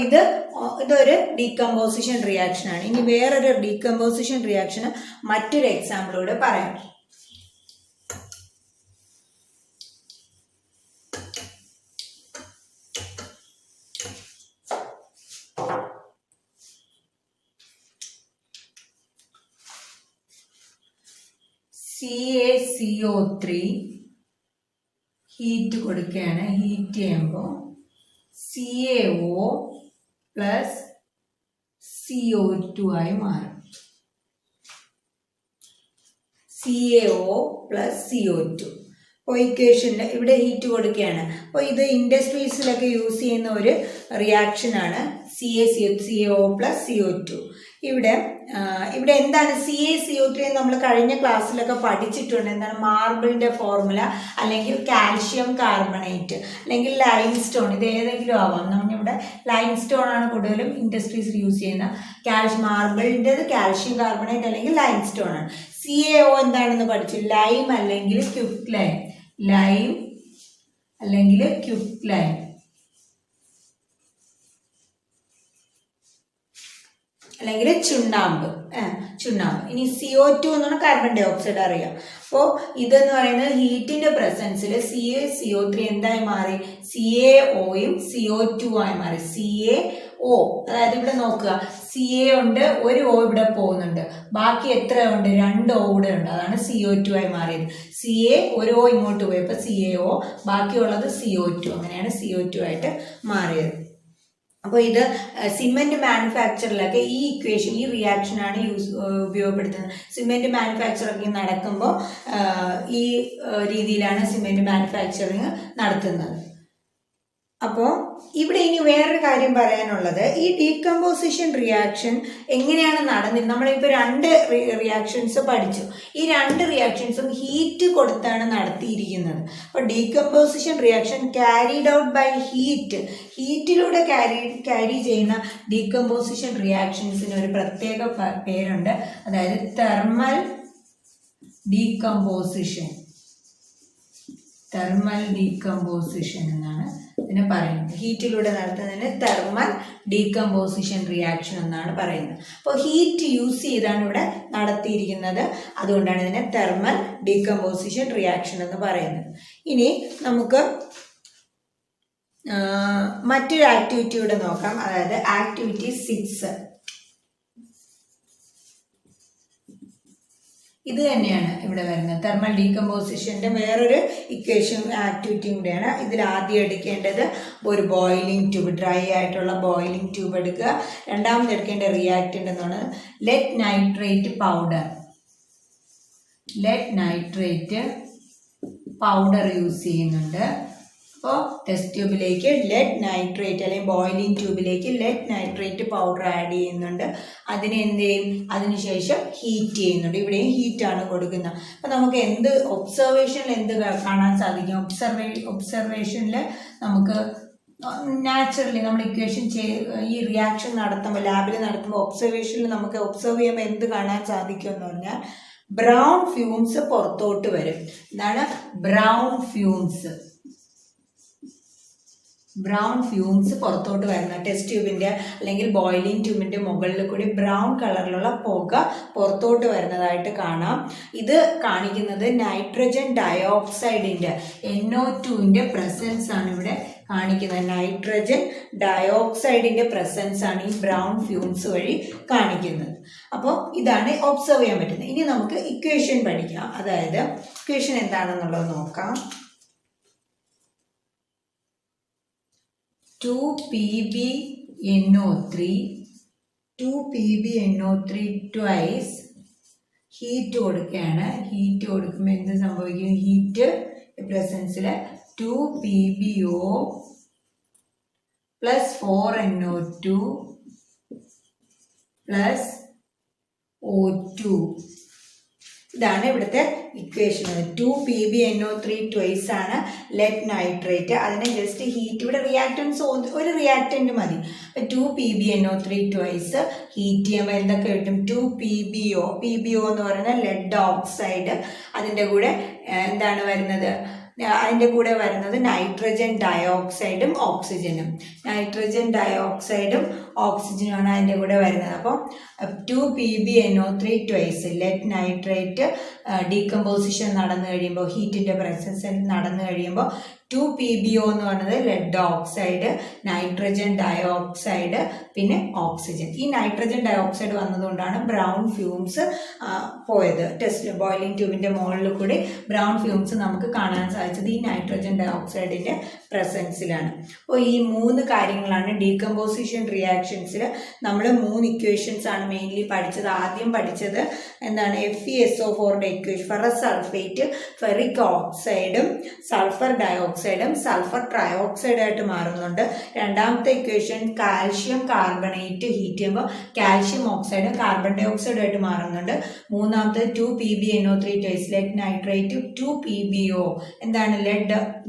[SPEAKER 1] ഇതൊരു ഡീകമ്പോസിഷൻ റിയാക്ഷൻ ആണ്. ഇനി വേറൊരു ഡീകമ്പോസിഷൻ റിയാക്ഷന് മറ്റൊരു എക്സാമ്പിളൂടെ പറയാം. CaCO3 ഹീറ്റ് കൊടുക്കുകയാണ്. ഹീറ്റ് ചെയ്യുമ്പോൾ CaO പ്ലസ് CO2 ആയി മാറും. CaO plus CO2. അപ്പോൾ ഇക്വേഷനിൽ ഇവിടെ ഹീറ്റ് കൊടുക്കുകയാണ്. അപ്പോൾ ഇത് ഇൻഡസ്ട്രീസിലൊക്കെ യൂസ് ചെയ്യുന്ന ഒരു റിയാക്ഷനാണ് CaCO പ്ലസ് CO2. ഇവിടെ എന്താണ് CaCO3 നമ്മൾ കഴിഞ്ഞ ക്ലാസ്സിലൊക്കെ പഠിച്ചിട്ടുണ്ട്. എന്താണ് മാർബിളിന്റെ ഫോർമുല, അല്ലെങ്കിൽ കാൽഷ്യം കാർബണേറ്റ്, അല്ലെങ്കിൽ ലൈം സ്റ്റോൺ. ഇത് ഏതെങ്കിലും ആവാം. നമ്മളിവിടെ ലൈം സ്റ്റോൺ ആണ് കൂടുതലും ഇൻഡസ്ട്രീസിൽ യൂസ് ചെയ്യുന്ന. മാർബിളിൻ്റെത് കാൽഷ്യം കാർബണേറ്റ് അല്ലെങ്കിൽ ലൈം സ്റ്റോൺ ആണ്. CaO എന്താണെന്ന് പഠിച്ചു. ലൈം അല്ലെങ്കിൽ ക്വിക്ക് ലൈം, ലൈം അല്ലെങ്കിൽ ക്വിക്ക് ലൈം. അല്ലെങ്കിൽ ചുണ്ണാമ്പ്. ഇനി CO2 എന്നാണ് കാർബൺ ഡൈ ഓക്സൈഡ് അറിയാം. അപ്പോൾ ഇതെന്ന് പറയുന്നത് ഹീറ്റിന്റെ പ്രസൻസിൽ CaCO3 എന്തായി മാറി? CaOയും CO2 ആയി മാറി. CaO, അതായത് ഇവിടെ നോക്കുക, Ca ഉണ്ട്, ഒരു O ഇവിടെ പോകുന്നുണ്ട്, ബാക്കി എത്ര ഉണ്ട്? 2 O ഇവിടെ ഉണ്ട്. അതാണ് CO2 ആയി മാറിയത്. Ca ഒരു O ഇങ്ങോട്ട് പോയി, അപ്പൊ CaO, ബാക്കിയുള്ളത് CO2. അങ്ങനെയാണ് CO2 ആയിട്ട് മാറിയത്. അപ്പോൾ ഇത് സിമെന്റ് മാനുഫാക്ചറിലൊക്കെ ഈ ഇക്വേഷൻ, ഈ റിയാക്ഷനാണ് ഉപയോഗപ്പെടുത്തുന്നത്. സിമെന്റ് മാനുഫാക്ചറൊക്കെ നടക്കുമ്പോൾ ഈ രീതിയിലാണ് സിമെന്റ് മാനുഫാക്ചറിങ് നടത്തുന്നത്. അപ്പോൾ ഇവിടെ ഇനി വേറൊരു കാര്യം പറയാനുള്ളത്, ഈ ഡീകമ്പോസിഷൻ റിയാക്ഷൻ എങ്ങനെയാണ് നടന്നത്? നമ്മളിപ്പോൾ 2 റിയാക്ഷൻസ് പഠിച്ചു. ഈ 2 റിയാക്ഷൻസും ഹീറ്റ് കൊടുത്താണ് നടത്തിയിരിക്കുന്നത്. അപ്പോൾ decomposition reaction carried out by ഹീറ്റിലൂടെ ക്യാരി ചെയ്യുന്ന ഡീകമ്പോസിഷൻ റിയാക്ഷൻസിന് ഒരു പ്രത്യേക പേരുണ്ട്. അതായത് തെർമൽ ഡീകമ്പോസിഷൻ എന്നാണ് ഇതിനെ പറയുന്നത്. ഹീറ്റിലൂടെ നടത്തുന്നതിന് തെർമൽ ഡീകമ്പോസിഷൻ റിയാക്ഷൻ എന്നാണ് പറയുന്നത്. അപ്പോൾ ഹീറ്റ് യൂസ് ചെയ്താണ് ഇവിടെ നടത്തിയിരിക്കുന്നത്. അതുകൊണ്ടാണ് ഇതിനെ തെർമൽ ഡീകമ്പോസിഷൻ റിയാക്ഷൻ എന്ന് പറയുന്നത്. ഇനി നമുക്ക് മറ്റൊരു ആക്ടിവിറ്റി കൂടെ നോക്കാം. അതായത് ആക്ടിവിറ്റി 6. ഇത് തന്നെയാണ് ഇവിടെ വരുന്നത്. തെർമൽ ഡീകമ്പോസിഷന്റെ വേറൊരു ഇക്വേഷൻ ആക്ടിവിറ്റിയും കൂടെയാണ്. ഇതിൽ ആദ്യം എടുക്കേണ്ടത് ഒരു ബോയിലിംഗ് ട്യൂബ്, ഡ്രൈ ആയിട്ടുള്ള ബോയിലിംഗ് ട്യൂബ് എടുക്കുക. രണ്ടാമത് എടുക്കേണ്ട റിയാക്റ്റന്റ് എന്നാണ് ലെഡ് നൈട്രേറ്റ് പൗഡർ യൂസ് ചെയ്യുന്നുണ്ട്. അപ്പോൾ ടെസ്റ്റ് ട്യൂബിലേക്ക് ലെഡ് നൈട്രേറ്റ് അല്ലെങ്കിൽ ബോയിലിംഗ് ട്യൂബിലേക്ക് ലെഡ് നൈട്രേറ്റ് പൗഡർ ആഡ് ചെയ്യുന്നുണ്ട്. അതിനെ എന്ത് ചെയ്യും? അതിനുശേഷം ഹീറ്റ് ചെയ്യുന്നുണ്ട്. ഇവിടെയും ഹീറ്റാണ് കൊടുക്കുന്നത്. അപ്പോൾ നമുക്ക് ഒബ്സർവേഷനിൽ എന്ത് കാണാൻ സാധിക്കും? ഒബ്സർവേഷനിൽ നമുക്ക് നാച്ചുറലി നമ്മൾ ഇക്വേഷൻ ഈ റിയാക്ഷൻ നടത്തുമ്പോൾ, ലാബിൽ നടത്തുമ്പോൾ ഒബ്സർവേഷനിൽ നമുക്ക് ഒബ്സർവ് ചെയ്യുമ്പോൾ എന്ത് കാണാൻ സാധിക്കും എന്ന് പറഞ്ഞാൽ ബ്രൗൺ ഫ്യൂംസ് പുറത്തോട്ട് വരും. എന്താണ് ബ്രൗൺ ഫ്യൂംസ് പുറത്തോട്ട് വരുന്ന ടെസ്റ്റ് ട്യൂബിന്റെ അല്ലെങ്കിൽ ബോയിലിംഗ് ട്യൂബിന്റെ മുകളിൽ കൂടി ബ്രൗൺ കളറിലുള്ള പുക പുറത്തോട്ട് വരുന്നതായിട്ട് കാണാം. ഇത് കാണിക്കുന്നത് നൈട്രജൻ ഡയോക്സൈഡിന്റെ NO2ന്റെ പ്രസൻസ് ആണ് ഇവിടെ കാണിക്കുന്നത്. നൈട്രജൻ ഡയോക്സൈഡിന്റെ പ്രസൻസ് ആണ് ഈ ബ്രൗൺ ഫ്യൂംസ് വഴി കാണിക്കുന്നത്. അപ്പോൾ ഇതാണ് ഒബ്സർവ് ചെയ്യാൻ പറ്റുന്നത്. ഇനി നമുക്ക് ഇക്വേഷൻ പഠിക്കാം. അതായത് ഇക്വേഷൻ എന്താണെന്നുള്ളത് നോക്കാം. 2PbNO3 twice ഹീറ്റ് കൊടുക്കുകയാണ്. ഹീറ്റ് കൊടുക്കുമ്പോൾ എന്ത് സംഭവിക്കും? ഹീറ്റ് പ്രസൻസിൽ 2PbO plus 4NO2 plus O2. ഇതാണ് ഇവിടുത്തെ ഇക്വേഷൻ. 2PbNO3 ട്വൈസ് ആണ് ലെഡ് നൈട്രേറ്റ്. അതിനെ ജസ്റ്റ് ഹീറ്റ്, ഇവിടെ റിയാക്ടൻസ് ഒരു റിയാക്ടൻറ്റ് മതി. അപ്പം 2PbNO3 ട്വൈസ് ഹീറ്റ് ചെയ്യുമ്പോൾ എന്തൊക്കെ കിട്ടും? 2PbO. PbO എന്ന് പറയുന്നത് ലെഡ് ഓക്സൈഡ്. അതിൻ്റെ കൂടെ എന്താണ് വരുന്നത്? അതിൻ്റെ കൂടെ വരുന്നത് നൈട്രജൻ ഡയോക്സൈഡും ഓക്സിജനും. നൈട്രജൻ ഡയോക്സൈഡും ഓക്സിജനുമാണ് അതിൻ്റെ കൂടെ വരുന്നത്. അപ്പോൾ 2PbNO3 twice lead nitrate decomposition നടന്നു കഴിയുമ്പോൾ, ഹീറ്റിൻ്റെ പ്രസൻസിൽ നടന്നു കഴിയുമ്പോൾ 2PbO എന്ന് പറയുന്നത് ലെഡ് ഓക്സൈഡ്, നൈട്രജൻ ഡയോക്സൈഡ്, പിന്നെ ഓക്സിജൻ. ഈ നൈട്രജൻ ഡയോക്സൈഡ് വന്നതുകൊണ്ടാണ് ബ്രൗൺ ഫ്യൂംസ് പോയത്. ടെസ്റ്റ് ബോയിലിംഗ് ട്യൂബിൻ്റെ മുകളിൽ കൂടി ബ്രൗൺ ഫ്യൂംസ് നമുക്ക് കാണാൻ സാധിച്ചത് ഈ നൈട്രജൻ ഡയോക്സൈഡിൻ്റെ പ്രസൻസിലാണ്. അപ്പോൾ ഈ 3 കാര്യങ്ങളാണ് ഡീകമ്പോസിഷൻ റിയാക്ഷൻസിൽ നമ്മൾ 3 ഇക്വേഷൻസ് ആണ് മെയിൻലി പഠിച്ചത്. ആദ്യം പഠിച്ചത് എന്താണ്? FeSO4ൻ്റെ ഇക്വേഷൻ, ഫെറസ് സൾഫേറ്റ് ഫെറിക് ഓക്സൈഡും സൾഫർ ഡയോക്സൈഡും സൾഫർ ട്രയോക്സൈഡായിട്ട് മാറുന്നുണ്ട്. രണ്ടാമത്തെ ഇക്വേഷൻ കാൽഷ്യം കാർബണേറ്റ് ഹീറ്റ് ചെയ്യുമ്പോൾ കാൽഷ്യം ഓക്സൈഡും കാർബൺ ഡൈ ഓക്സൈഡായിട്ട് മാറുന്നുണ്ട്. മൂന്നാമത്തെ 2PbNO3 twice lead nitrate 2PbO എന്താണ്?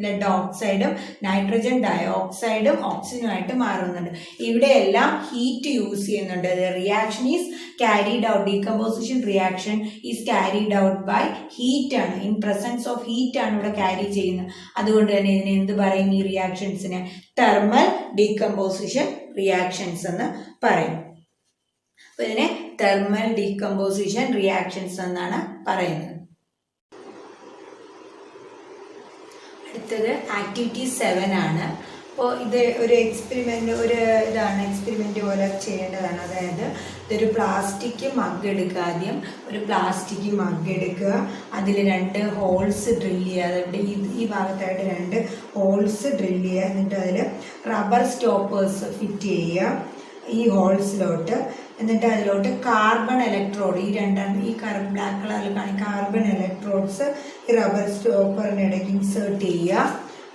[SPEAKER 1] ലെഡ് ഓക്സൈഡും നൈട്രജൻ ഡയോക്സൈഡും ഓക്സിജനുമായിട്ട് മാറുന്നുണ്ട്. ഇവിടെയെല്ലാം ഹീറ്റ് യൂസ് ചെയ്യുന്നുണ്ട്. Reaction is carried out, decomposition reaction is carried out by heat ആണ്. ഇൻ പ്രസൻസ് ഓഫ് ഹീറ്റ് ആണ് ഇവിടെ ക്യാരി ചെയ്യുന്നത്. അതുകൊണ്ട് തന്നെ ഇതിനെ എന്ത് പറയും? ഈ റിയാക്ഷൻസിനെ തെർമൽ ഡീകമ്പോസിഷൻ റിയാക്ഷൻസ് എന്ന് പറയും. അപ്പോൾ ഇതിനെ തെർമൽ ഡീകമ്പോസിഷൻ റിയാക്ഷൻസ് എന്നാണ് പറയുന്നത്. അടുത്തത് ആക്ടിവിറ്റി 7 ആണ്. അപ്പോൾ ഇത് ഒരു എക്സ്പെരിമെൻ്റ്, എക്സ്പെരിമെൻ്റ് പോലെ ചെയ്യേണ്ടതാണ്. അതായത് ഇതൊരു പ്ലാസ്റ്റിക് മഗ് എടുക്കുക. ആദ്യം ഒരു പ്ലാസ്റ്റിക് മഗ് എടുക്കുക. അതിൽ 2 ഹോൾസ് ഡ്രില്ല് ചെയ്യുക. അതുകൊണ്ട് ഈ ഭാഗത്തായിട്ട് 2 ഹോൾസ് ഡ്രില്ല് ചെയ്യുക. എന്നിട്ട് അതിൽ റബ്ബർ സ്റ്റോപ്പേഴ്സ് ഫിറ്റ് ചെയ്യുക ഈ ഹോൾസിലോട്ട്. എന്നിട്ട് അതിലോട്ട് കാർബൺ ഇലക്ട്രോഡ്, ഈ ബ്ലാക്ക് കളറിൽ കാണും കാർബൺ ഇലക്ട്രോഡ്സ് ഈ റബ്ബർ സ്റ്റോപ്പറിൻ്റെ ഇടയ്ക്ക് ഇൻസേർട്ട് ചെയ്യുക.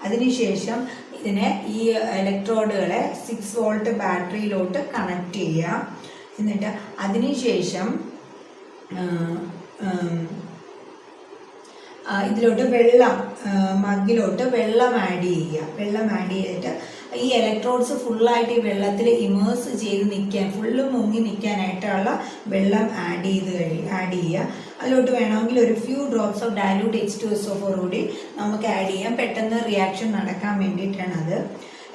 [SPEAKER 1] അതിനുശേഷം ഇതിനെ ഈ ഇലക്ട്രോഡുകളെ 6 വോൾട്ട് ബാറ്ററിയിലോട്ട് കണക്ട് ചെയ്യുക. എന്നിട്ട് അതിനുശേഷം ഇതിലോട്ട് മഗ്ഗിലോട്ട് വെള്ളം ആഡ് ചെയ്യുക. വെള്ളം ആഡ് ചെയ്തിട്ട് ഈ ഇലക്ട്രോഡ്സ് ഫുള്ളായിട്ട് ഈ വെള്ളത്തിൽ ഇമേഴ്സ് ചെയ്ത് നിൽക്കാൻ, ഫുള്ള് മുങ്ങി നിൽക്കാനായിട്ടുള്ള വെള്ളം ആഡ് ചെയ്യുക. അതിലോട്ട് വേണമെങ്കിൽ ഒരു few drops of dilute H2SO4 കൂടി നമുക്ക് ആഡ് ചെയ്യാം. പെട്ടെന്ന് റിയാക്ഷൻ നടക്കാൻ വേണ്ടിയിട്ടാണ് അത്.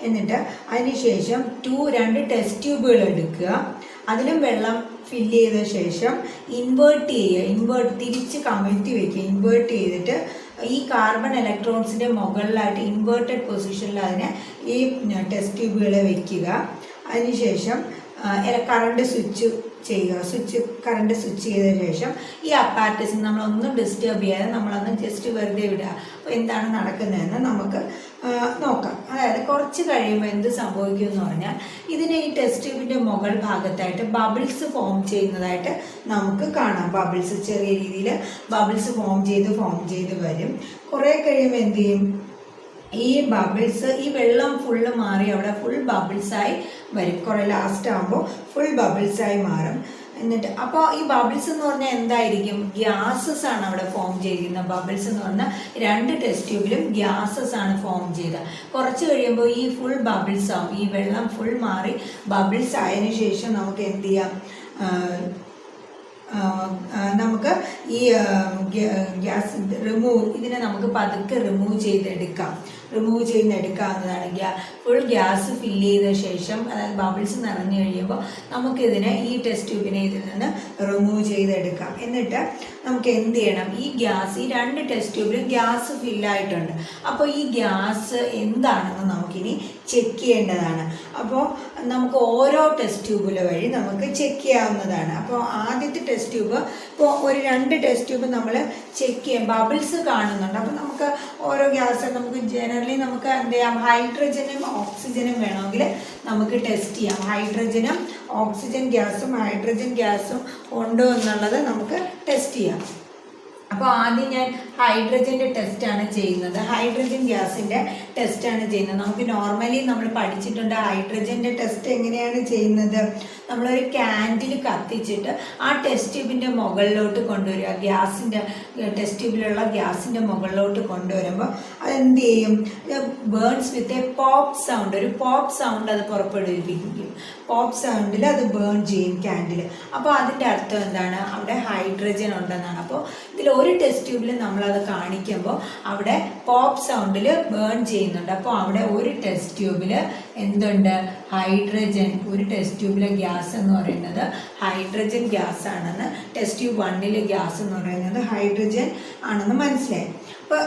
[SPEAKER 1] എന്നിട്ട് അതിനുശേഷം 2 ടെസ്റ്റ് ട്യൂബുകൾ എടുക്കുക. അതിലും വെള്ളം ഫില്ല് ചെയ്ത ശേഷം ഇൻവേർട്ട് ചെയ്യുക. തിരിച്ച് കമഴ്ത്തി വയ്ക്കുക. ഇൻവേർട്ട് ചെയ്തിട്ട് ഈ കാർബൺ ഇലക്ട്രോൺസിൻ്റെ മുകളിലായിട്ട് ഇൻവേർട്ടഡ് പൊസിഷനിൽ അതിനെ ഈ ടെസ്റ്റ് ട്യൂബുകളെ വയ്ക്കുക. അതിനുശേഷം കറണ്ട് സ്വിച്ച് ചെയ്ത ശേഷം ഈ അപ്പാരറ്റസിന് നമ്മളൊന്നും ഡിസ്റ്റർബ് ചെയ്യാതെ നമ്മളൊന്ന് ജസ്റ്റ് വെറുതെ വിടുക. അപ്പോൾ എന്താണ് നടക്കുന്നതെന്ന് നമുക്ക് നോക്കാം. അതായത് കുറച്ച് കഴിയുമ്പോൾ എന്ത് സംഭവിക്കും എന്ന് പറഞ്ഞാൽ ഇതിനെ ഈ ടെസ്റ്റ് ട്യൂബിൻ്റെ മുകൾ ഭാഗത്തായിട്ട് ബബിൾസ് ഫോം ചെയ്യുന്നതായിട്ട് നമുക്ക് കാണാം. ബബിൾസ് ചെറിയ രീതിയിൽ ബബിൾസ് ഫോം ചെയ്ത് വരും. കുറേ കഴിയുമ്പോൾ എന്ത് ചെയ്യും? ഈ ബബിൾസ്, ഈ വെള്ളം ഫുള്ള് മാറി അവിടെ ഫുൾ ബബിൾസായി വരും. കുറേ ലാസ്റ്റ് ആകുമ്പോൾ ഫുൾ ബബിൾസായി മാറും. എന്നിട്ട് അപ്പോൾ ഈ ബബിൾസ് എന്ന് പറഞ്ഞാൽ എന്തായിരിക്കും? ഗ്യാസസ് ആണ് അവിടെ ഫോം ചെയ്തിരിക്കുന്നത്. ബബിൾസ് എന്ന് പറഞ്ഞാൽ 2 ടെസ്റ്റ് ട്യൂബിലും ഗ്യാസസ് ആണ് ഫോം ചെയ്തത്. കുറച്ച് കഴിയുമ്പോൾ ഈ ഫുൾ ബബിൾസ് ആവും. ഈ വെള്ളം ഫുൾ മാറി ബബിൾസ് ആയതിനു ശേഷം നമുക്ക് എന്ത് ചെയ്യാം? നമുക്ക് ഈ ഗ്യാസ് ഇതിനെ നമുക്ക് പതുക്കെ റിമൂവ് ചെയ്തെടുക്കാവുന്നതാണ്. ഫുൾ ഗ്യാസ് ഫില്ല് ചെയ്ത ശേഷം, അതായത് ബബിൾസ് നിറഞ്ഞു കഴിയുമ്പോൾ നമുക്കിതിനെ ഈ ടെസ്റ്റ് ട്യൂബിനെ ഇതിൽ നിന്ന് റിമൂവ് ചെയ്തെടുക്കാം. എന്നിട്ട് നമുക്ക് എന്ത് ചെയ്യണം? ഈ 2 ടെസ്റ്റ് ട്യൂബിലും ഗ്യാസ് ഫില്ലായിട്ടുണ്ട്. അപ്പോൾ ഈ ഗ്യാസ് എന്താണെന്ന് നമുക്കിനി ചെക്ക് ചെയ്യേണ്ടതാണ്. അപ്പോൾ നമുക്ക് ഓരോ ടെസ്റ്റ് ട്യൂബിൽ വഴി നമുക്ക് ചെക്ക് ചെയ്യാവുന്നതാണ്. അപ്പോൾ ആദ്യത്തെ ടെസ്റ്റ് ട്യൂബ്, ഇപ്പോൾ ഒരു 2 ടെസ്റ്റ് ട്യൂബ് നമ്മൾ ചെക്ക് ചെയ്യാം, ബബിൾസ് കാണുന്നുണ്ട്. അപ്പം നമുക്ക് ഓരോ ഗ്യാസ് നമുക്ക് ജനറലി നമുക്ക് എന്ത് ചെയ്യാം, ഹൈഡ്രജനും ഓക്സിജനും വേണമെങ്കിൽ നമുക്ക് ടെസ്റ്റ് ചെയ്യാം. ഹൈഡ്രജൻ ഗ്യാസും ഉണ്ടോ എന്നുള്ളത് നമുക്ക് ടെസ്റ്റ് ചെയ്യാം. അപ്പോൾ ആദ്യം ഞാൻ ഹൈഡ്രജൻ്റെ ടെസ്റ്റാണ് ചെയ്യുന്നത്. ഹൈഡ്രജൻ ഗ്യാസിൻ്റെ ടെസ്റ്റാണ് ചെയ്യുന്നത്. നമുക്ക് നോർമലി നമ്മൾ പഠിച്ചിട്ടുണ്ട് ഹൈഡ്രജൻ്റെ ടെസ്റ്റ് എങ്ങനെയാണ് ചെയ്യുന്നത്. നമ്മളൊരു ക്യാൻഡിൽ കത്തിച്ചിട്ട് ആ ടെസ്റ്റ് ട്യൂബിൻ്റെ മുകളിലോട്ട് കൊണ്ടുവരിക. ഗ്യാസിൻ്റെ ടെസ്റ്റ് ട്യൂബിലുള്ള ഗ്യാസിൻ്റെ മുകളിലോട്ട് കൊണ്ടുവരുമ്പോൾ അതെന്ത് ചെയ്യും, burns with a pop sound, ഒരു പോപ്പ് സൗണ്ട് അത് പുറപ്പെടുവിപ്പിക്കും. പോപ്പ് സൗണ്ടിൽ അത് ബേൺ ചെയ്യും ക്യാൻഡിൽ. അപ്പോൾ അതിൻ്റെ അർത്ഥം എന്താണ്, അവിടെ ഹൈഡ്രജൻ ഉണ്ടെന്നാണ്. അപ്പോൾ ഇതിൽ ഒരു ടെസ്റ്റ് ട്യൂബിൽ നമ്മളത് കാണിക്കുമ്പോൾ അവിടെ പോപ്പ് സൗണ്ടിൽ ബേൺ ചെയ്യുന്നുണ്ട്. അപ്പോൾ അവിടെ ഒരു ടെസ്റ്റ് ട്യൂബിൽ എന്തുണ്ട്, ഹൈഡ്രജൻ. ഒരു ടെസ്റ്റ് ട്യൂബിലെ ഗ്യാസ് എന്ന് പറയുന്നത് ഹൈഡ്രജൻ ഗ്യാസ് ആണെന്ന്, ടെസ്റ്റ് ട്യൂബ് 1 ഗ്യാസ് എന്ന് പറയുന്നത് ഹൈഡ്രജൻ ആണെന്ന് മനസ്സിലായി. അപ്പോൾ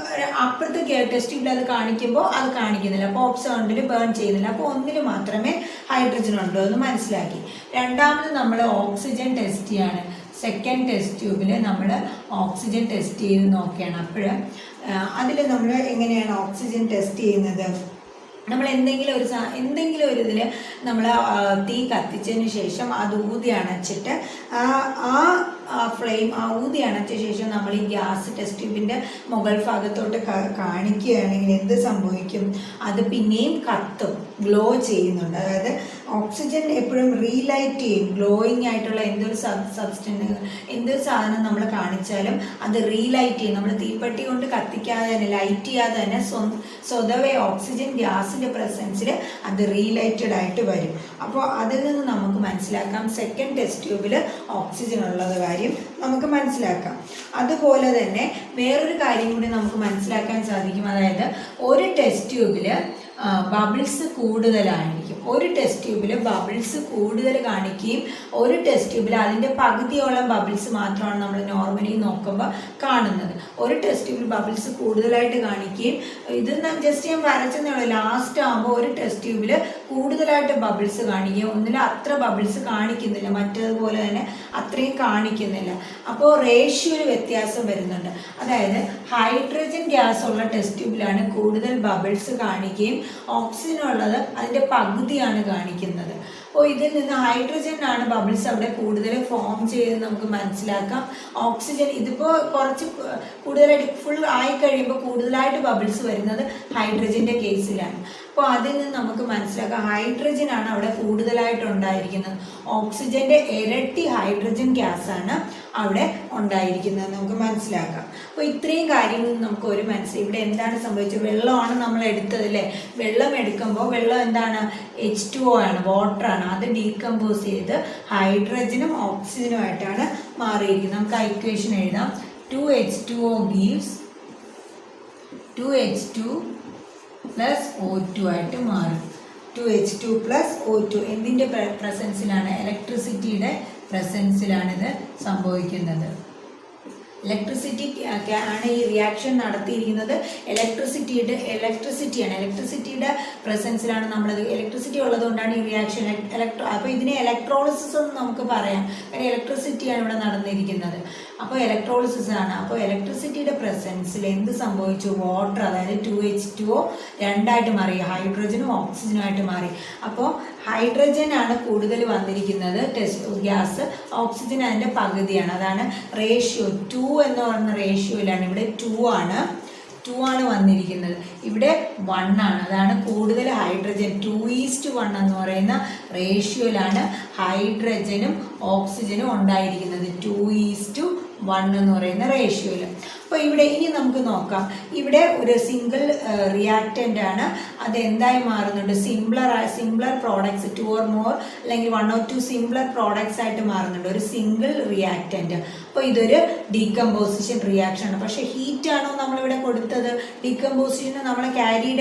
[SPEAKER 1] അപ്പുറത്തെ ടെസ്റ്റ് ട്യൂബിൽ അത് കാണിക്കുമ്പോൾ അത് കാണിക്കുന്നില്ല, പോപ്പ് സൗണ്ടിൽ ബേൺ ചെയ്യുന്നില്ല. അപ്പോൾ ഒന്നിൽ മാത്രമേ ഹൈഡ്രജൻ ഉണ്ടോ എന്ന് മനസ്സിലാക്കി. രണ്ടാമത് നമ്മൾ ഓക്സിജൻ ടെസ്റ്റ് ചെയ്യാണ്. സെക്കൻഡ് ടെസ്റ്റ് ട്യൂബിൽ നമ്മൾ ഓക്സിജൻ ടെസ്റ്റ് ചെയ്ത് നോക്കുകയാണ്. അപ്പോൾ അതിൽ നമ്മൾ എങ്ങനെയാണ് ഓക്സിജൻ ടെസ്റ്റ് ചെയ്യുന്നത്, നമ്മൾ എന്തെങ്കിലും ഒരു ഇതിൽ നമ്മൾ തീ കത്തിച്ചതിന് ശേഷം അത് ഊതി അണച്ചിട്ട് ഫ്ലെയിം ഊതി അണച്ച ശേഷം നമ്മൾ ഈ ഗ്യാസ് ടെസ്റ്റ് ട്യൂബിൻ്റെ മുകൾ ഭാഗത്തോട്ട് കാണിക്കുകയാണെങ്കിൽ എന്ത് സംഭവിക്കും, അത് പിന്നെയും കത്തും, ഗ്ലോ ചെയ്യുന്നുണ്ട്. അതായത് ഓക്സിജൻ എപ്പോഴും റീലൈറ്റ് ചെയ്യും. ഗ്ലോയിങ് ആയിട്ടുള്ള എന്തൊരു എന്തൊരു സാധനം നമ്മൾ കാണിച്ചാലും അത് റീലൈറ്റ് ചെയ്യും. നമ്മൾ തീപ്പെട്ടി കൊണ്ട് കത്തിക്കാതെ തന്നെ, ലൈറ്റ് ചെയ്യാതെ തന്നെ സ്വതവേ ഓക്സിജൻ ഗ്യാസിൻ്റെ പ്രസൻസിൽ അത് റീലൈറ്റഡ് ആയിട്ട് വരും. അപ്പോൾ അതിൽ നിന്ന് നമുക്ക് മനസ്സിലാക്കാം സെക്കൻഡ് ടെസ്റ്റ് ട്യൂബിൽ ഓക്സിജൻ ഉള്ളത് കാര്യം നമുക്ക് മനസ്സിലാക്കാം. അതുപോലെ തന്നെ വേറൊരു കാര്യം കൂടി നമുക്ക് മനസ്സിലാക്കാൻ സാധിക്കും. അതായത് ഒരു ടെസ്റ്റ് ട്യൂബിൽ ബബിൾസ് കൂടുതലായിരിക്കും. ഒരു ടെസ്റ്റ് ട്യൂബിൽ ബബിൾസ് കൂടുതൽ കാണിക്കുകയും ഒരു ടെസ്റ്റ് ട്യൂബിൽ അതിൻ്റെ പകുതിയോളം ബബിൾസ് മാത്രമാണ് നമ്മൾ നോർമലി നോക്കുമ്പോൾ കാണുന്നത്. ഒരു ടെസ്റ്റ് ട്യൂബിൽ ബബിൾസ് കൂടുതലായിട്ട് കാണിക്കുകയും, ഇത് ജസ്റ്റ് ഞാൻ വരച്ചെന്നേ ഉള്ളൂ, ലാസ്റ്റ് ആകുമ്പോൾ ഒരു ടെസ്റ്റ് ട്യൂബിൽ കൂടുതലായിട്ട് ബബിൾസ് കാണിക്കുകയും ഒന്നിൽ അത്ര ബബിൾസ് കാണിക്കുന്നില്ല, മറ്റേതുപോലെ തന്നെ അത്രയും കാണിക്കുന്നില്ല. അപ്പോൾ റേഷ്യോയിൽ വ്യത്യാസം വരുന്നുണ്ട്. അതായത് ഹൈഡ്രജൻ ഗ്യാസ് ഉള്ള ടെസ്റ്റ് ട്യൂബിലാണ് കൂടുതൽ ബബിൾസ് കാണിക്കുകയും ഓക്സിജൻ ഉള്ളത് അതിൻ്റെ പകുതിയാണ് കാണിക്കുന്നത്. അപ്പോൾ ഇതിൽ നിന്ന് ഹൈഡ്രജനാണ് ബബിൾസ് അവിടെ കൂടുതൽ ഫോം ചെയ്ത് നമുക്ക് മനസ്സിലാക്കാം. ഓക്സിജൻ ഇതിപ്പോൾ കുറച്ച് കൂടുതലായിട്ട് ഫുൾ ആയി കഴിയുമ്പോൾ കൂടുതലായിട്ട് ബബിൾസ് വരുന്നത് ഹൈഡ്രജൻ്റെ കേസിലാണ്. അപ്പോൾ അതിൽ നിന്ന് നമുക്ക് മനസ്സിലാക്കാം ഹൈഡ്രജനാണ് അവിടെ കൂടുതലായിട്ട് ഉണ്ടായിരിക്കുന്നത്. ഓക്സിജൻ്റെ ഇരട്ടി ഹൈഡ്രജൻ ഗ്യാസാണ് അവിടെ ഉണ്ടായിരിക്കുന്നത് നമുക്ക് മനസ്സിലാക്കാം. അപ്പോൾ ഇത്രയും കാര്യങ്ങൾ നമുക്ക് ഒരു ഇവിടെ എന്താണ് സംഭവിച്ചത്, വെള്ളമാണ് നമ്മൾ എടുത്തത് അല്ലേ. വെള്ളം എടുക്കുമ്പോൾ വെള്ളം എന്താണ്, H2O ആണ്, വാട്ടറാണ്. അത് ഡീകമ്പോസ് ചെയ്ത് ഹൈഡ്രജനും ഓക്സിജനുമായിട്ടാണ് മാറിയിരിക്കുന്നത്. നമുക്ക് ആ ഇക്വേഷൻ എഴുതാം. 2H2O gives 2H2 plus O2 ആയിട്ട് മാറും. 2H2 plus O2 എന്തിൻ്റെ പ്രസൻസിലാണ്, ഇലക്ട്രിസിറ്റിയുടെ പ്രസൻസിലാണിത് സംഭവിക്കുന്നത്. ഇലക്ട്രിസിറ്റി ആണ് ഈ റിയാക്ഷൻ നടത്തിയിരിക്കുന്നത്. ഇലക്ട്രിസിറ്റിയുടെ പ്രസൻസിലാണ് നമ്മളത്. ഇലക്ട്രിസിറ്റി ഉള്ളതുകൊണ്ടാണ് ഈ റിയാക്ഷൻ അപ്പോൾ ഇതിനെ ഇലക്ട്രോളിസിസ് എന്ന് നമുക്ക് പറയാം. കാരണം ഇലക്ട്രിസിറ്റിയാണ് ഇവിടെ നടന്നിരിക്കുന്നത്. അപ്പോൾ ഇലക്ട്രോളിസിസ് ആണ്. അപ്പോൾ ഇലക്ട്രിസിറ്റിയുടെ പ്രസൻസിൽ എന്ത് സംഭവിച്ചു, വാട്ടർ അതായത് 2H2O രണ്ടായിട്ട് മാറി, ഹൈഡ്രജനും ഓക്സിജനുമായിട്ട് മാറി. അപ്പോൾ ഹൈഡ്രജൻ ആണ് കൂടുതൽ വന്നിരിക്കുന്നത് ഗ്യാസ്, ഓക്സിജൻ അതിൻ്റെ പകുതിയാണ്. അതാണ് റേഷ്യോ 2 എന്ന് പറയുന്ന റേഷ്യോയിലാണ്. ഇവിടെ 2 ആണ് വന്നിരിക്കുന്നത്, ഇവിടെ 1 ആണ്. അതാണ് കൂടുതൽ ഹൈഡ്രജൻ. 2:1 എന്ന് പറയുന്ന റേഷ്യോയിലാണ് ഹൈഡ്രജനും ഓക്സിജനും ഉണ്ടായിരിക്കുന്നത്. 2:1 എന്ന് പറയുന്ന റേഷ്യോയിൽ. അപ്പോൾ ഇവിടെ ഇനി നമുക്ക് നോക്കാം. ഇവിടെ ഒരു സിംഗിൾ റിയാക്റ്റൻ്റ് ആണ്. അത് എന്തായി മാറുന്നുണ്ട്, സിംപ്ലർ പ്രോഡക്ട്സ് 2 or more അല്ലെങ്കിൽ 1 or 2 സിംപ്ലർ പ്രോഡക്ട്സ് ആയിട്ട് മാറുന്നുണ്ട്. ഒരു സിംഗിൾ റിയാക്റ്റൻ്റ്. അപ്പോൾ ഇതൊരു ഡീകമ്പോസിഷൻ റിയാക്ഷൻ ആണ്. പക്ഷേ ഹീറ്റാണോ നമ്മളിവിടെ കൊടുത്തത്, ഡീകമ്പോസിഷന് നമ്മൾ ക്യാരി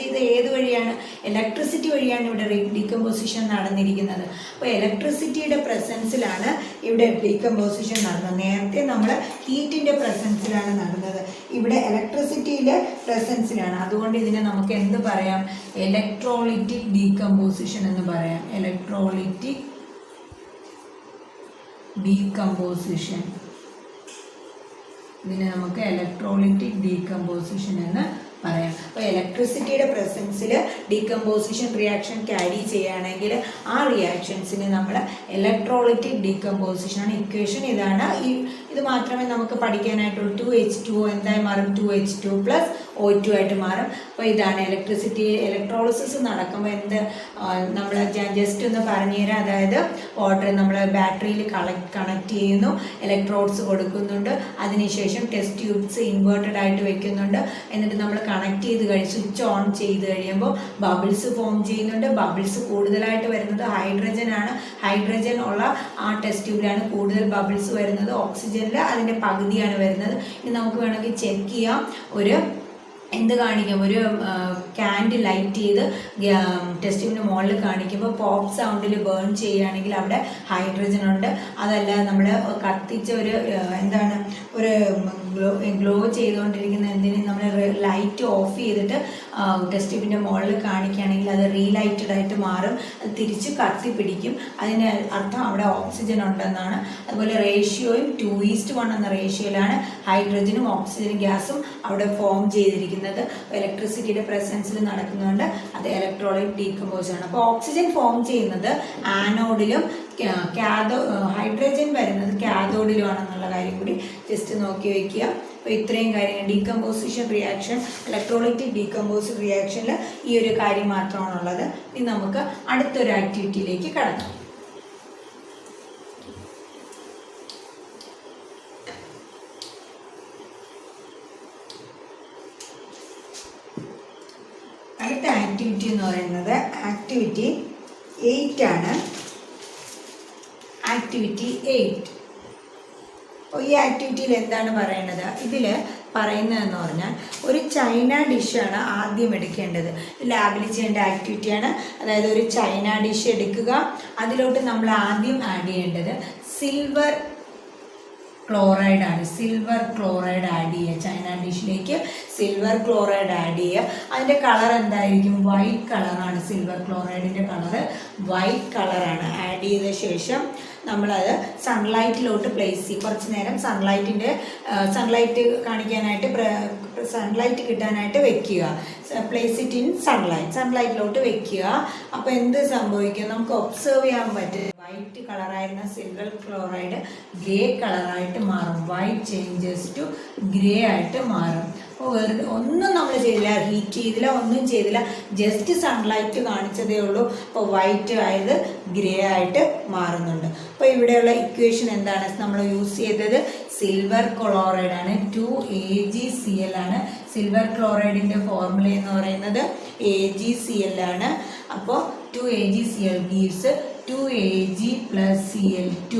[SPEAKER 1] ചെയ്ത ഏത് വഴിയാണ്, ഇലക്ട്രിസിറ്റി വഴിയാണ് ഇവിടെ ഡീകമ്പോസിഷൻ നടന്നിരിക്കുന്നത്. അപ്പോൾ ഇലക്ട്രിസിറ്റിയുടെ പ്രസൻസിലാണ് ഇവിടെ ഡീകമ്പോസിഷൻ നടന്നത്. നേരത്തെ നമ്മൾ ഹീറ്റിൻ്റെ പ്രസൻസിലാണ് നടന്നത്, ഇവിടെ ഇലക്ട്രിസിറ്റിയിലെ പ്രസൻസിലാണ്. അതുകൊണ്ട് ഇതിനെ നമുക്ക് എന്ത് പറയാം, ഇലക്ട്രോളിറ്റിക് ഡീകമ്പോസിഷൻ എന്ന് പറയാം. Electrolytic decomposition. ഇതിനെ നമുക്ക് ഇലക്ട്രോലൈറ്റിക് ഡീകമ്പോസിഷൻ എന്ന് പറയാം. അപ്പോൾ ഇലക്ട്രിസിറ്റിയുടെ പ്രസൻസിൽ ഡീകമ്പോസിഷൻ റിയാക്ഷൻ ക്യാരി ചെയ്യുകയാണെങ്കിൽ ആ റിയാക്ഷൻസിന് നമ്മൾ ഇലക്ട്രോലൈറ്റിക് ഡീകമ്പോസിഷൻ ഇക്വേഷൻ ഇതാണ്. ഇത് മാത്രമേ നമുക്ക് പഠിക്കാനായിട്ടുള്ളൂ. 2H2 എന്തായി മാറും? 2H2 + O2 ആയിട്ട് മാറും. അപ്പോൾ ഇതാണ് ഇലക്ട്രോളിസിസ് നടക്കുമ്പോൾ നമ്മൾ ജസ്റ്റ് ഒന്ന് പറഞ്ഞുതരാം. അതായത് വാട്ടർ നമ്മൾ ബാറ്ററിയിൽ കണക്ട് ചെയ്യുന്നു, ഇലക്ട്രോഡ്സ് കൊടുക്കുന്നുണ്ട്, അതിനുശേഷം ടെസ്റ്റ് ട്യൂബ്സ് ഇൻവേർട്ടഡ് ആയിട്ട് വെക്കുന്നുണ്ട്. എന്നിട്ട് നമ്മൾ കണക്ട് ചെയ്ത് സ്വിച്ച് ഓൺ ചെയ്ത് കഴിയുമ്പോൾ ബബിൾസ് ഫോം ചെയ്യുന്നുണ്ട്. ബബിൾസ് കൂടുതലായിട്ട് വരുന്നത് ഹൈഡ്രജൻ ആണ്. ഹൈഡ്രജൻ ഉള്ള ആ ടെസ്റ്റ് ട്യൂബിലാണ് കൂടുതൽ ബബിൾസ് വരുന്നത്. ഓക്സിജനിൽ അതിൻ്റെ പകുതിയാണ് വരുന്നത്. ഇനി നമുക്ക് വേണമെങ്കിൽ ചെക്ക് ചെയ്യാം. എന്ത് കാണിക്കും? ഒരു ക്യാൻഡിൽ ലൈറ്റ് ചെയ്ത് ടെസ്റ്റ് ട്യൂബിൻ്റെ മുകളിൽ കാണിക്കുമ്പോൾ പോപ്പ് സൗണ്ടിൽ ബേൺ ചെയ്യുകയാണെങ്കിൽ അവിടെ ഹൈഡ്രജൻ ഉണ്ട്. അതല്ല നമ്മൾ കത്തിച്ച ഒരു ഗ്ലോ ചെയ്തുകൊണ്ടിരിക്കുന്ന എന്തിനും നമ്മൾ ലൈറ്റ് ഓഫ് ചെയ്തിട്ട് ടെസ്റ്റ് ട്യൂബിൻ്റെ മുകളിൽ കാണിക്കുകയാണെങ്കിൽ അത് റീലൈറ്റഡ് ആയിട്ട് മാറും. അത് തിരിച്ച് കത്തിപ്പിടിക്കും. അതിന് അർത്ഥം അവിടെ ഓക്സിജൻ ഉണ്ടെന്നാണ്. അതുപോലെ റേഷ്യോയും 2:1 എന്ന റേഷ്യോയിലാണ് ഹൈഡ്രജനും ഓക്സിജനും ഗ്യാസും അവിടെ ഫോം ചെയ്തിരിക്കുന്നത്. ഇലക്ട്രിസിറ്റിയുടെ പ്രസൻസിൽ നടക്കുന്നതുകൊണ്ട് അത് ഇലക്ട്രോലൈറ്റ് ഡീകമ്പോസ് ആണ്. അപ്പോൾ ഓക്സിജൻ ഫോം ചെയ്യുന്നത് ആനോഡിലും ഹൈഡ്രജൻ വരുന്നത് കാഥോഡിലുമാണെന്നുള്ള കാര്യം കൂടി ജസ്റ്റ് നോക്കി വയ്ക്കുക. അപ്പോൾ ഇത്രയും കാര്യങ്ങൾ ഡീകമ്പോസിഷൻ റിയാക്ഷൻ, ഇലക്ട്രോലൈറ്റിക് ഡീകമ്പോസിഷൻ റിയാക്ഷനിൽ ഈ ഒരു കാര്യം മാത്രമാണുള്ളത്. ഇനി നമുക്ക് അടുത്തൊരു ആക്ടിവിറ്റിയിലേക്ക് കടക്കാം. അടുത്ത ആക്ടിവിറ്റി എന്ന് പറയുന്നത് ആക്ടിവിറ്റി 8 ആണ്. ആക്ടിവിറ്റി 8. അപ്പോൾ ഈ ആക്ടിവിറ്റിയിൽ എന്താണ് പറയേണ്ടത്? ഇതിൽ പറയുന്നതെന്ന് പറഞ്ഞാൽ ഒരു ചൈന ഡിഷാണ് ആദ്യം എടുക്കേണ്ടത്. ലാബിൽ ചെയ്യേണ്ട ആക്ടിവിറ്റിയാണ്. അതായത് ഒരു ചൈന ഡിഷ് എടുക്കുക. അതിലോട്ട് നമ്മൾ ആദ്യം ആഡ് ചെയ്യേണ്ടത് സിൽവർ ക്ലോറൈഡ് ആണ്. സിൽവർ ക്ലോറൈഡ് ആഡ് ചെയ്യുക. ചൈന ഡിഷിലേക്ക് സിൽവർ ക്ലോറൈഡ് ആഡ് ചെയ്യുക. അതിൻ്റെ കളർ എന്തായിരിക്കും? വൈറ്റ് കളറാണ്. സിൽവർ ക്ലോറൈഡിൻ്റെ കളറ് വൈറ്റ് കളറാണ്. ആഡ് ചെയ്ത ശേഷം നമ്മളത് സൺലൈറ്റിലോട്ട് പ്ലേസ് ചെയ്യും. കുറച്ച് നേരം സൺലൈറ്റ് കാണിക്കാനായിട്ട് സൺലൈറ്റ് കിട്ടാനായിട്ട് വെക്കുക. പ്ലേസ് ഇറ്റ് ഇൻ സൺലൈറ്റിലോട്ട് വെക്കുക. അപ്പോൾ എന്ത് സംഭവിക്കും? നമുക്ക് ഒബ്സർവ് ചെയ്യാൻ പറ്റും. വൈറ്റ് കളറായിരുന്ന സിൽവർ ക്ലോറൈഡ് ഗ്രേ കളറായിട്ട് മാറും. വൈറ്റ് ചേഞ്ചസ് ടു ഗ്രേ ആയിട്ട് മാറും. അപ്പോൾ വെറുതെ ഒന്നും നമ്മൾ ചെയ്തില്ല, ഹീറ്റ് ചെയ്തില്ല, ഒന്നും ചെയ്തില്ല, ജസ്റ്റ് സൺലൈറ്റ് കാണിച്ചതേ ഉള്ളൂ. അപ്പോൾ വൈറ്റ് ആയത് ഗ്രേ ആയിട്ട് മാറുന്നുണ്ട്. അപ്പോൾ ഇവിടെയുള്ള ഇക്വേഷൻ എന്താണ്? നമ്മൾ യൂസ് ചെയ്തത് സിൽവർ ക്ലോറൈഡ് ആണ്. 2AgCl ആണ്. സിൽവർ ക്ലോറൈഡിൻ്റെ ഫോർമുല എന്ന് പറയുന്നത് AgCl ആണ്. അപ്പോൾ 2AgCl ഗീവ്സ് 2Ag + Cl2.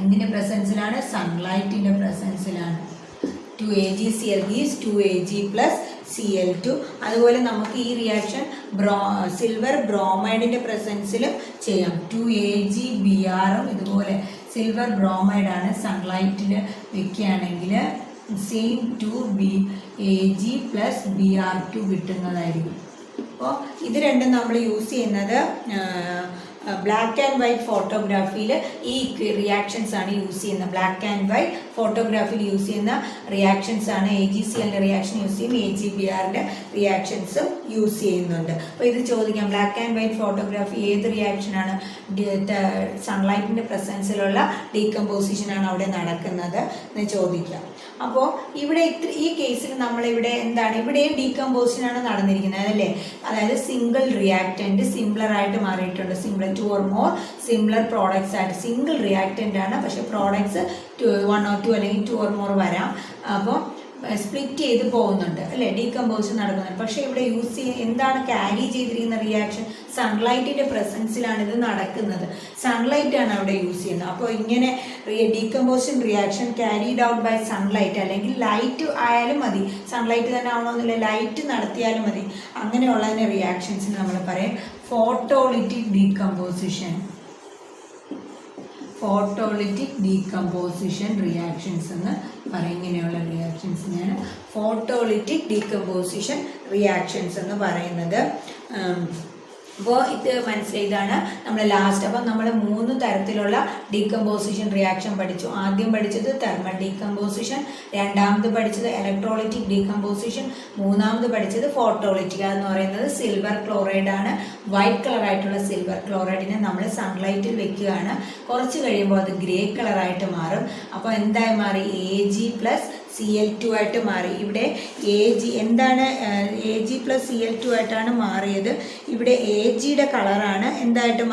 [SPEAKER 1] എന്തിൻ്റെ പ്രസൻസിലാണ്? സൺലൈറ്റിൻ്റെ പ്രസൻസിലാണ്. 2AgCl gives 2Ag + Cl2. അതുപോലെ നമുക്ക് ഈ റിയാക്ഷൻ സിൽവർ ബ്രോമൈഡിൻ്റെ പ്രസൻസിലും ചെയ്യാം. 2AgBrഉം ഇതുപോലെ സിൽവർ ബ്രോമൈഡാണ്. സൺലൈറ്റിൽ വെക്കുകയാണെങ്കിൽ സെയിം 2Ag + Br2 കിട്ടുന്നതായിരിക്കും. അപ്പോൾ ഇത് രണ്ടും നമ്മൾ യൂസ് ചെയ്യുന്നത് ബ്ലാക്ക് ആൻഡ് വൈറ്റ് ഫോട്ടോഗ്രാഫിയിൽ ഈ റിയാക്ഷൻസ് ആണ് യൂസ് ചെയ്യുന്നത്. ബ്ലാക്ക് ആൻഡ് വൈറ്റ് ഫോട്ടോഗ്രാഫിയിൽ യൂസ് ചെയ്യുന്ന റിയാക്ഷൻസ് ആണ്. AgClൻ്റെ റിയാക്ഷൻ യൂസ് ചെയ്യും, AgBrൻ്റെ റിയാക്ഷൻസും യൂസ് ചെയ്യുന്നുണ്ട്. അപ്പോൾ ഇത് ചോദിക്കാം, ബ്ലാക്ക് ആൻഡ് വൈറ്റ് ഫോട്ടോഗ്രാഫി ഏത് റിയാക്ഷനാണ്? സൺലൈറ്റിൻ്റെ പ്രസൻസിലുള്ള ഡീകമ്പോസിഷനാണ് അവിടെ നടക്കുന്നത് എന്ന് ചോദിക്കാം. അപ്പോൾ ഇവിടെ ഈ കേസിൽ നമ്മളിവിടെ എന്താണ്? ഇവിടെയും ഡീകമ്പോസിഷനാണ് നടന്നിരിക്കുന്നത് അല്ലേ? അതായത് സിംഗിൾ റിയാക്റ്റൻറ്റ് സിംപ്ലറായിട്ട് മാറിയിട്ടുണ്ട്. 2 or more സിമിലർ പ്രോഡക്ട്സ് ആയിട്ട് സിംഗിൾ റിയാക്റ്റൻ്റ് ആണ്. പക്ഷേ പ്രോഡക്ട്സ് 1 or 2 അല്ലെങ്കിൽ 2 or more വരാം. അപ്പോൾ സ്പ്ലിറ്റ് ചെയ്ത് പോകുന്നുണ്ട് അല്ലേ? ഡീകമ്പോസിഷൻ നടക്കുന്നുണ്ട്. പക്ഷേ ഇവിടെ എന്താണ് ക്യാരി ചെയ്തിരിക്കുന്ന റിയാക്ഷൻ? സൺലൈറ്റിൻ്റെ പ്രസൻസിലാണ് ഇത് നടക്കുന്നത്. സൺലൈറ്റ് ആണ് അവിടെ യൂസ് ചെയ്യുന്നത്. അപ്പോൾ ഇങ്ങനെ decomposition reaction carried out by sunlight, അല്ലെങ്കിൽ ലൈറ്റ് ആയാലും മതി, സൺലൈറ്റ് തന്നെ ആവണമെന്നില്ല, ലൈറ്റ് നടത്തിയാലും മതി. അങ്ങനെയുള്ളതിൻ്റെ റിയാക്ഷൻസിന് നമ്മൾ പറയും ഫോട്ടോലിറ്റിക് ഡീകമ്പോസിഷൻ. ഫോട്ടോലിറ്റിക് ഡീകമ്പോസിഷൻ റിയാക്ഷൻസ് എന്ന് പറയും. ഇങ്ങനെയുള്ള റിയാക്ഷൻസിനെയാണ് ഫോട്ടോലിറ്റിക് ഡീകമ്പോസിഷൻ റിയാക്ഷൻസ് എന്ന് പറയുന്നത്. അപ്പോൾ ഇത് മനസ്സിലായതാണ് നമ്മൾ ലാസ്റ്റ്. അപ്പം നമ്മൾ 3 തരത്തിലുള്ള ഡീകമ്പോസിഷൻ റിയാക്ഷൻ പഠിച്ചു. ആദ്യം പഠിച്ചത് തെർമൽ ഡീകമ്പോസിഷൻ, രണ്ടാമത് പഠിച്ചത് ഇലക്ട്രോളിറ്റിക് ഡീകമ്പോസിഷൻ, മൂന്നാമത് പഠിച്ചത് ഫോട്ടോളിറ്റിക്. അതെന്ന് പറയുന്നത് സിൽവർ ക്ലോറൈഡ് ആണ്. വൈറ്റ് കളറായിട്ടുള്ള സിൽവർ ക്ലോറൈഡിനെ നമ്മൾ സൺലൈറ്റിൽ വെക്കുകയാണ്. കുറച്ച് കഴിയുമ്പോൾ അത് ഗ്രേ കളറായിട്ട് മാറും. അപ്പോൾ എന്തായി മാറി? Ag+Cl2 ആയിട്ട് മാറി. ഇവിടെ Ag എന്താണ്? Ag+Cl2 ആയിട്ടാണ് മാറിയത്. ഇവിടെ Agയുടെ കളറാണ് എന്തായിട്ട്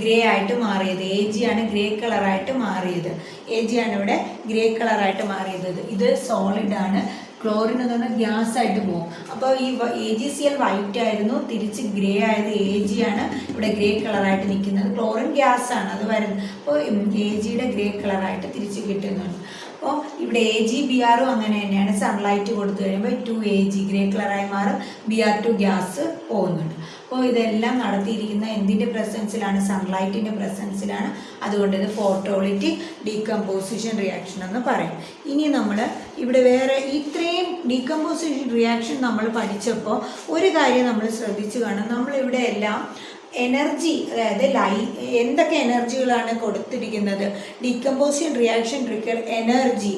[SPEAKER 1] ഗ്രേ ആയിട്ട് മാറിയത്. Ag ആണ് ഗ്രേ കളറായിട്ട് മാറിയത്. Ag ആണ് ഇവിടെ ഗ്രേ കളറായിട്ട് മാറിയത്. ഇത് സോളിഡ് ആണ്. ക്ലോറിൻ എന്ന് പറഞ്ഞാൽ ഗ്യാസ് ആയിട്ട് പോകും. അപ്പോൾ ഈ AgCl വൈറ്റ് ആയിരുന്നു, തിരിച്ച് ഗ്രേ ആയത് Ag ആണ് ഇവിടെ ഗ്രേ കളറായിട്ട് നിൽക്കുന്നത്. ക്ലോറിൻ ഗ്യാസ് ആണ്, അത് വരുന്നത്. അപ്പോൾ Agയുടെ ഗ്രേ കളറായിട്ട് തിരിച്ച് കിട്ടുന്നുണ്ട്. അപ്പോൾ ഇവിടെ AgBr അങ്ങനെ തന്നെയാണ്. സൺലൈറ്റ് കൊടുത്തു കഴിയുമ്പോൾ 2Ag ഗ്രേ കളറായി മാറും, Br2 ഗ്യാസ് പോകുന്നുണ്ട്. അപ്പോൾ ഇതെല്ലാം നടത്തിയിരിക്കുന്ന എന്തിൻ്റെ പ്രസൻസിലാണ്? സൺലൈറ്റിൻ്റെ പ്രസൻസിലാണ്. അതുകൊണ്ട് ഇത് ഫോട്ടോളിറ്റിക് ഡീകമ്പോസിഷൻ റിയാക്ഷൻ എന്ന് പറയും. ഇനി നമ്മൾ ഇവിടെ വേറെ ഇത്രയും ഡീകമ്പോസിഷൻ റിയാക്ഷൻ നമ്മൾ പഠിച്ചപ്പോൾ ഒരു കാര്യം നമ്മൾ ശ്രദ്ധിച്ചു കാണും. നമ്മളിവിടെ എല്ലാം എനർജി, അതായത് എന്തൊക്കെ എനർജികളാണ് കൊടുത്തിരിക്കുന്നത്? Decomposition reaction require energy.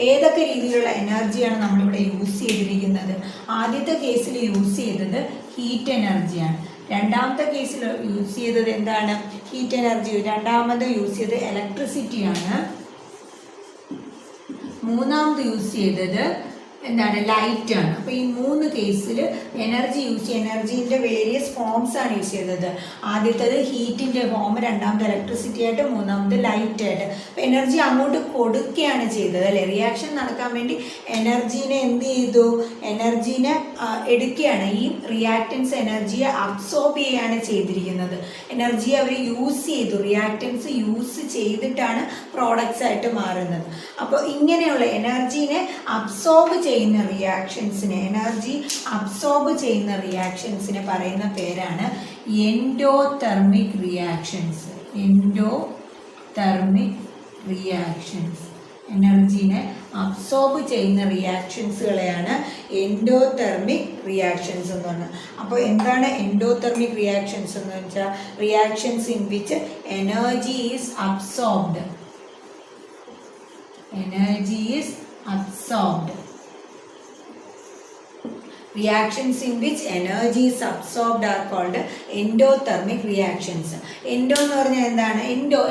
[SPEAKER 1] ഏതൊക്കെ രീതിയിലുള്ള എനർജിയാണ് നമ്മളിവിടെ യൂസ് ചെയ്തിരിക്കുന്നത്? ആദ്യത്തെ കേസിൽ യൂസ് ചെയ്തത് ഹീറ്റ് എനർജിയാണ്. രണ്ടാമത്തെ കേസിൽ യൂസ് ചെയ്തത് എന്താണ്? Heat energy. രണ്ടാമത് യൂസ് ചെയ്തത് ഇലക്ട്രിസിറ്റിയാണ്. മൂന്നാമത് യൂസ് ചെയ്തത് എന്താണ്? ലൈറ്റ് ആണ്. അപ്പോൾ ഈ 3 കേസിൽ എനർജി യൂസ് ചെയ്യുക. എനർജീൻ്റെ വേരിയസ് ഫോംസ് ആണ് യൂസ് ചെയ്തത്. ആദ്യത്തേത് ഹീറ്റിൻ്റെ ഫോം, രണ്ടാമത് ഇലക്ട്രിസിറ്റി ആയിട്ട്, മൂന്നാമത് ലൈറ്റ് ആയിട്ട്. അപ്പോൾ എനർജി അങ്ങോട്ട് കൊടുക്കുകയാണ് ചെയ്തത് അല്ലേ? റിയാക്ഷൻ നടക്കാൻ വേണ്ടി എനർജീനെ എന്ത് ചെയ്തു? എനർജീനെ എടുക്കുകയാണ്. ഈ റിയാക്റ്റൻസ് എനർജിയെ അബ്സോർബ് ചെയ്യുകയാണ് ചെയ്തിരിക്കുന്നത്. എനർജി അവർ യൂസ് ചെയ്തു, റിയാക്റ്റൻസ് യൂസ് ചെയ്തിട്ടാണ് പ്രോഡക്ട്സ് ആയിട്ട് മാറുന്നത്. അപ്പോൾ ഇങ്ങനെയുള്ള എനർജീനെ അബ്സോർബ് ചെയ്യുന്ന റിയാക്ഷൻസിനെ, എനർജി അബ്സോർബ് ചെയ്യുന്ന റിയാക്ഷൻസിനെ പറയുന്ന പേരാണ് എൻഡോതെർമിക് റിയാക്ഷൻസ്. Endothermic reactions. എനർജീനെ അബ്സോർബ് ചെയ്യുന്ന റിയാക്ഷൻസുകളെയാണ് എൻഡോതെർമിക് റിയാക്ഷൻസ് എന്ന് പറഞ്ഞത്. അപ്പോൾ എന്താണ് എൻഡോതെർമിക് റിയാക്ഷൻസ് എന്ന് വെച്ചാൽ? Reactions in which energy is absorbed. Energy is absorbed. Reactions in which energy is absorbed are called endothermic reactions. Endo എന്ന് പറഞ്ഞാൽ എന്താണ്?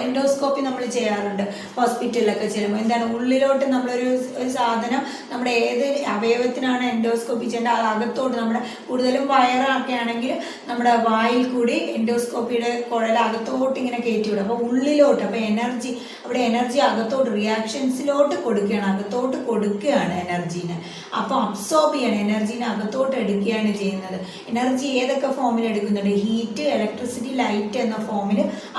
[SPEAKER 1] എൻഡോസ്കോപ്പി നമ്മൾ ചെയ്യാറുണ്ട് ഹോസ്പിറ്റലിലൊക്കെ ചെല്ലുമ്പോൾ. എന്താണ്? ഉള്ളിലോട്ട് നമ്മളൊരു സാധനം നമ്മുടെ ഏത് അവയവത്തിനാണ് എൻഡോസ്കോപ്പി ചെയ്യേണ്ടത് അത് അകത്തോട്ട്, നമ്മുടെ കൂടുതലും വയറൊക്കെ ആണെങ്കിൽ നമ്മുടെ വായിൽ കൂടി എൻഡോസ്കോപ്പിയുടെ കുഴൽ അകത്തോട്ട് ഇങ്ങനെ കയറ്റി വിടും. അപ്പോൾ ഉള്ളിലോട്ട്, അപ്പോൾ എനർജി അവിടെ എനർജി അകത്തോട്ട് റിയാക്ഷൻസിലോട്ട് കൊടുക്കുകയാണ്, അകത്തോട്ട് കൊടുക്കുകയാണ് എനർജീനെ. അപ്പോൾ അബ്സോർബ് ചെയ്യണം, എനർജീനെ അകത്തോട്ട് എടുക്കുകയാണ് ചെയ്യുന്നത്. എനർജി ഏതൊക്കെ ഫോമിൽ എടുക്കുന്നുണ്ട്? ഹീറ്റ്, ഇലക്ട്രിസിറ്റി, ലൈറ്റ് എന്ന ഫോമിൽ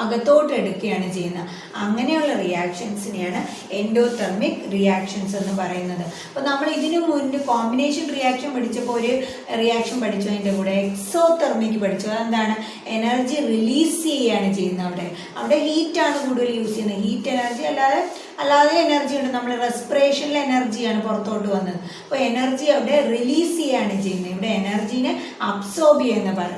[SPEAKER 1] അകത്തോട്ട് എടുക്കുകയാണ് ചെയ്യുന്നത്. അങ്ങനെയുള്ള റിയാക്ഷൻസിനെയാണ് എൻഡോതെർമിക് റിയാക്ഷൻസ് എന്ന് പറയുന്നത്. അപ്പോൾ നമ്മൾ ഇതിനു മുൻപ് കോമ്പിനേഷൻ റിയാക്ഷൻ പഠിച്ചപ്പോൾ ഒരു റിയാക്ഷൻ പഠിച്ചു, അതിൻ്റെ കൂടെ എക്സോതെർമിക് പഠിച്ചു. അതെന്താണ്? എനർജി റിലീസ് ചെയ്യുകയാണ് ചെയ്യുന്നത്. അവിടെ ഹീറ്റാണ് കൂടുതൽ യൂസ് ചെയ്യുന്നത്. ഹീറ്റ് എനർജി അല്ലാതെ എനർജി ഉണ്ട്. നമ്മൾ റെസ്പിറേഷനിൽ എനർജിയാണ് പുറത്തോട്ട് വന്നത്. അപ്പോൾ എനർജി അവിടെ റിലീസ് ചെയ്യുകയാണ് ചെയ്യുന്നത്. ഇവിടെ എനർജീനെ അബ്സോർബ്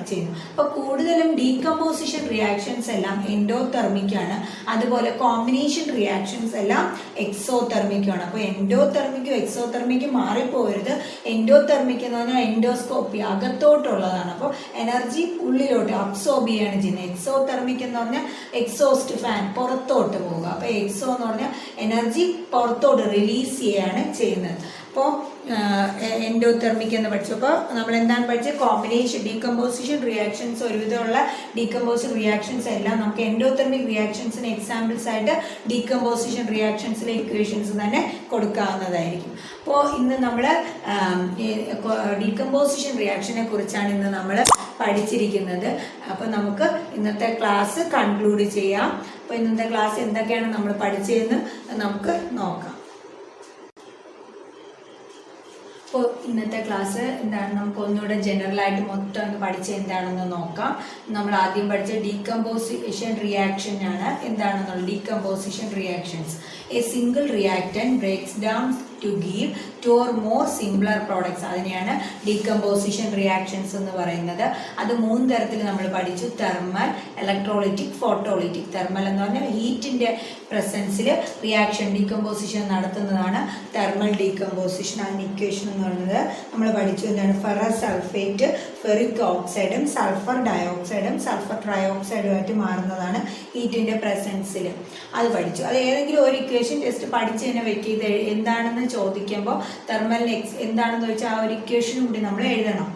[SPEAKER 1] ചെയ്യുന്നു. അപ്പോൾ കൂടുതലും ഡീകമ്പോസിഷൻ റിയാക്ഷൻസ് എല്ലാം എൻഡോതെർമിക്കാണ്. അതുപോലെ കോമ്പിനേഷൻ റിയാക്ഷൻസ് എല്ലാം എക്സോതെർമിക്കാണ്. അപ്പോൾ എൻഡോതെർമിക്കും എക്സോതെർമിക്കും മാറിപ്പോകരുത്. എൻഡോതെർമിക് എന്ന് പറഞ്ഞാൽ എൻഡോസ്കോപ്പി അകത്തോട്ടുള്ളതാണ്. അപ്പോൾ എനർജി ഉള്ളിലോട്ട് അബ്സോർബ് ചെയ്യുകയാണ് ചെയ്യുന്നത്. എക്സോതെർമിക് എന്ന് പറഞ്ഞാൽ എക്സോസ്റ്റ് ഫാൻ, പുറത്തോട്ട് പോവുക. അപ്പോൾ എക്സോ എന്ന് പറഞ്ഞാൽ എനർജി പുറത്തോട്ട് റിലീസ് ചെയ്യുകയാണ് ചെയ്യുന്നത്. അപ്പോൾ എൻഡോതെർമിക് എന്ന് പഠിച്ചപ്പോൾ നമ്മൾ എന്താണ് പഠിച്ചത്? കോമ്പിനേഷൻ ഡീകമ്പോസിഷൻ റിയാക്ഷൻസ്, ഒരുവിധമുള്ള ഡീകമ്പോസിഷൻ റിയാക്ഷൻസ് എല്ലാം നമുക്ക് എൻഡോതെർമിക് റിയാക്ഷൻസിന് എക്സാമ്പിൾസ് ആയിട്ട് ഡീകമ്പോസിഷൻ റിയാക്ഷൻസിലെ ഇക്വേഷൻസ് തന്നെ കൊടുക്കാവുന്നതായിരിക്കും. അപ്പോൾ ഇന്ന് നമ്മൾ ഡീകമ്പോസിഷൻ റിയാക്ഷനെ കുറിച്ചാണ് ഇന്ന് നമ്മൾ പഠിച്ചിരിക്കുന്നത്. അപ്പോൾ നമുക്ക് ഇന്നത്തെ ക്ലാസ് കൺക്ലൂഡ് ചെയ്യാം. അപ്പോൾ ഇന്നത്തെ ക്ലാസ് എന്തൊക്കെയാണ് നമ്മൾ പഠിച്ചതെന്ന് നമുക്ക് നോക്കാം. അപ്പോൾ ഇന്നത്തെ ക്ലാസ് എന്താണ്? നമുക്ക് ഒന്നുകൂടെ ജനറലായിട്ട് മൊത്തം ഒന്ന് പഠിച്ചത് എന്താണെന്ന് നോക്കാം. നമ്മൾ ആദ്യം പഠിച്ച ഡീകമ്പോസിഷൻ റിയാക്ഷൻ ആണ്. എന്താണെന്നുള്ളത്? Decomposition reactions. A single reactant breaks down to give two or more similar products. അതിനെയാണ് ഡീകമ്പോസിഷൻ റിയാക്ഷൻസ് എന്ന് പറയുന്നത്. അത് 3 തരത്തിൽ നമ്മൾ പഠിച്ചു: തെർമൽ, ഇലക്ട്രോളിറ്റിക്, ഫോട്ടോളിറ്റിക്. തെർമൽ എന്ന് പറഞ്ഞാൽ ഹീറ്റിന്റെ പ്രസൻസിൽ റിയാക്ഷൻ ഡീകമ്പോസിഷൻ നടത്തുന്നതാണ് തെർമൽ ഡീകമ്പോസിഷൻ. അതിന് ഇക്വേഷൻ എന്ന് പറയുന്നത് നമ്മൾ പഠിച്ചു. എന്താണ്? ഫെറസ് സൾഫേറ്റ് ഫെറിക് ഓക്സൈഡും സൾഫർ ഡയോക്സൈഡും സൾഫർ ട്രയോക്സൈഡുമായിട്ട് മാറുന്നതാണ് ഹീറ്റിന്റെ പ്രസൻസിൽ. അത് പഠിച്ചു. അത് ഏതെങ്കിലും ഒരു ഇക്വേഷൻ ജസ്റ്റ് പഠിച്ച് തന്നെ വെക്കുക. ഇത് എന്താണെന്ന് ചോദിക്കുമ്പോൾ തെർമലിന് എന്താണെന്ന് വെച്ചാൽ ആ ഒരു ഇക്വേഷനും കൂടി നമ്മൾ എഴുതണം.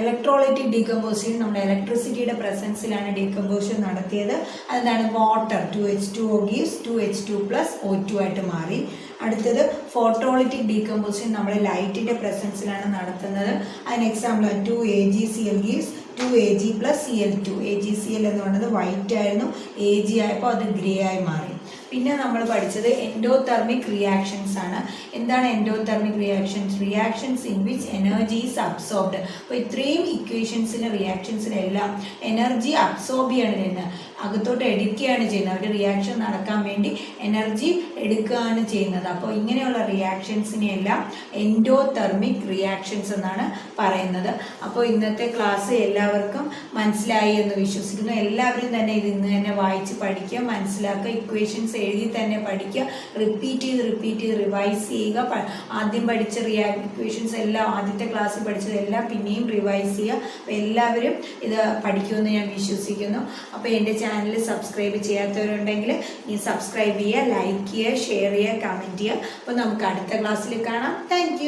[SPEAKER 1] ഇലക്ട്രോലൈറ്റിക് ഡീകമ്പോസിഷൻ നമ്മുടെ ഇലക്ട്രിസിറ്റിയുടെ പ്രസൻസിലാണ് ഡീകമ്പോസിഷൻ നടത്തിയത്. അതെന്താണ്? Water 2H2O gives 2H2 + O2 ആയിട്ട് മാറി. അടുത്തത് ഫോട്ടോളിറ്റിക് ഡീകമ്പോസിഷൻ നമ്മുടെ ലൈറ്റിന്റെ പ്രസൻസിലാണ് നടത്തുന്നത്. അതിന് example 2AgCl gives 2Ag + Cl2. AgCl എന്ന് പറയുന്നത് വൈറ്റ് ആയിരുന്നു, Ag ആയപ്പോൾ അത് ഗ്രേ ആയി മാറി. പിന്നെ നമ്മൾ പഠിച്ചത് എൻഡോതെർമിക് റിയാക്ഷൻസ് ആണ്. എന്താണ് endothermic reactions? Reactions in which energy is absorbed. അപ്പോൾ ഇത്രയും ഇക്വേഷൻസിലെ റിയാക്ഷൻസിലെല്ലാം എനർജി അബ്സോർബ് ചെയ്യാണ് ചെയ്യുന്നത്, അകത്തോട്ട് എടുക്കുകയാണ് ചെയ്യുന്നത്. ഒരു റിയാക്ഷൻ നടക്കാൻ വേണ്ടി എനർജി എടുക്കുകയാണ് ചെയ്യുന്നത്. അപ്പോൾ ഇങ്ങനെയുള്ള റിയാക്ഷൻസിനെയെല്ലാം എൻഡോതെർമിക് റിയാക്ഷൻസ് എന്നാണ് പറയുന്നത്. അപ്പോൾ ഇന്നത്തെ ക്ലാസ് എല്ലാവർക്കും മനസ്സിലായി എന്ന് വിശ്വസിക്കുന്നു. എല്ലാവരും തന്നെ ഇത് ഇന്ന് തന്നെ വായിച്ച് പഠിക്കുക, മനസ്സിലാക്കുക, ഇക്വേഷൻസ് എഴുതി തന്നെ പഠിക്കുക, റിപ്പീറ്റ് ചെയ്ത് റിവൈസ് ചെയ്യുക. ആദ്യം പഠിച്ച ഇക്വേഷൻസ് എല്ലാം ആദ്യത്തെ ക്ലാസ്സിൽ പഠിച്ചതെല്ലാം പിന്നെയും റിവൈസ് ചെയ്യുക. അപ്പോൾ എല്ലാവരും ഇത് പഠിക്കുമെന്ന് ഞാൻ വിശ്വസിക്കുന്നു. അപ്പോൾ എൻ്റെ ചാനൽ സബ്സ്ക്രൈബ് ചെയ്യാത്തവരുണ്ടെങ്കിൽ ഈ സബ്സ്ക്രൈബ് ചെയ്യുക, ലൈക്ക് ചെയ്യുക, ഷെയർ ചെയ്യുക, കമൻറ്റ് ചെയ്യുക. അപ്പോൾ നമുക്ക് അടുത്ത ക്ലാസ്സിൽ കാണാം. താങ്ക്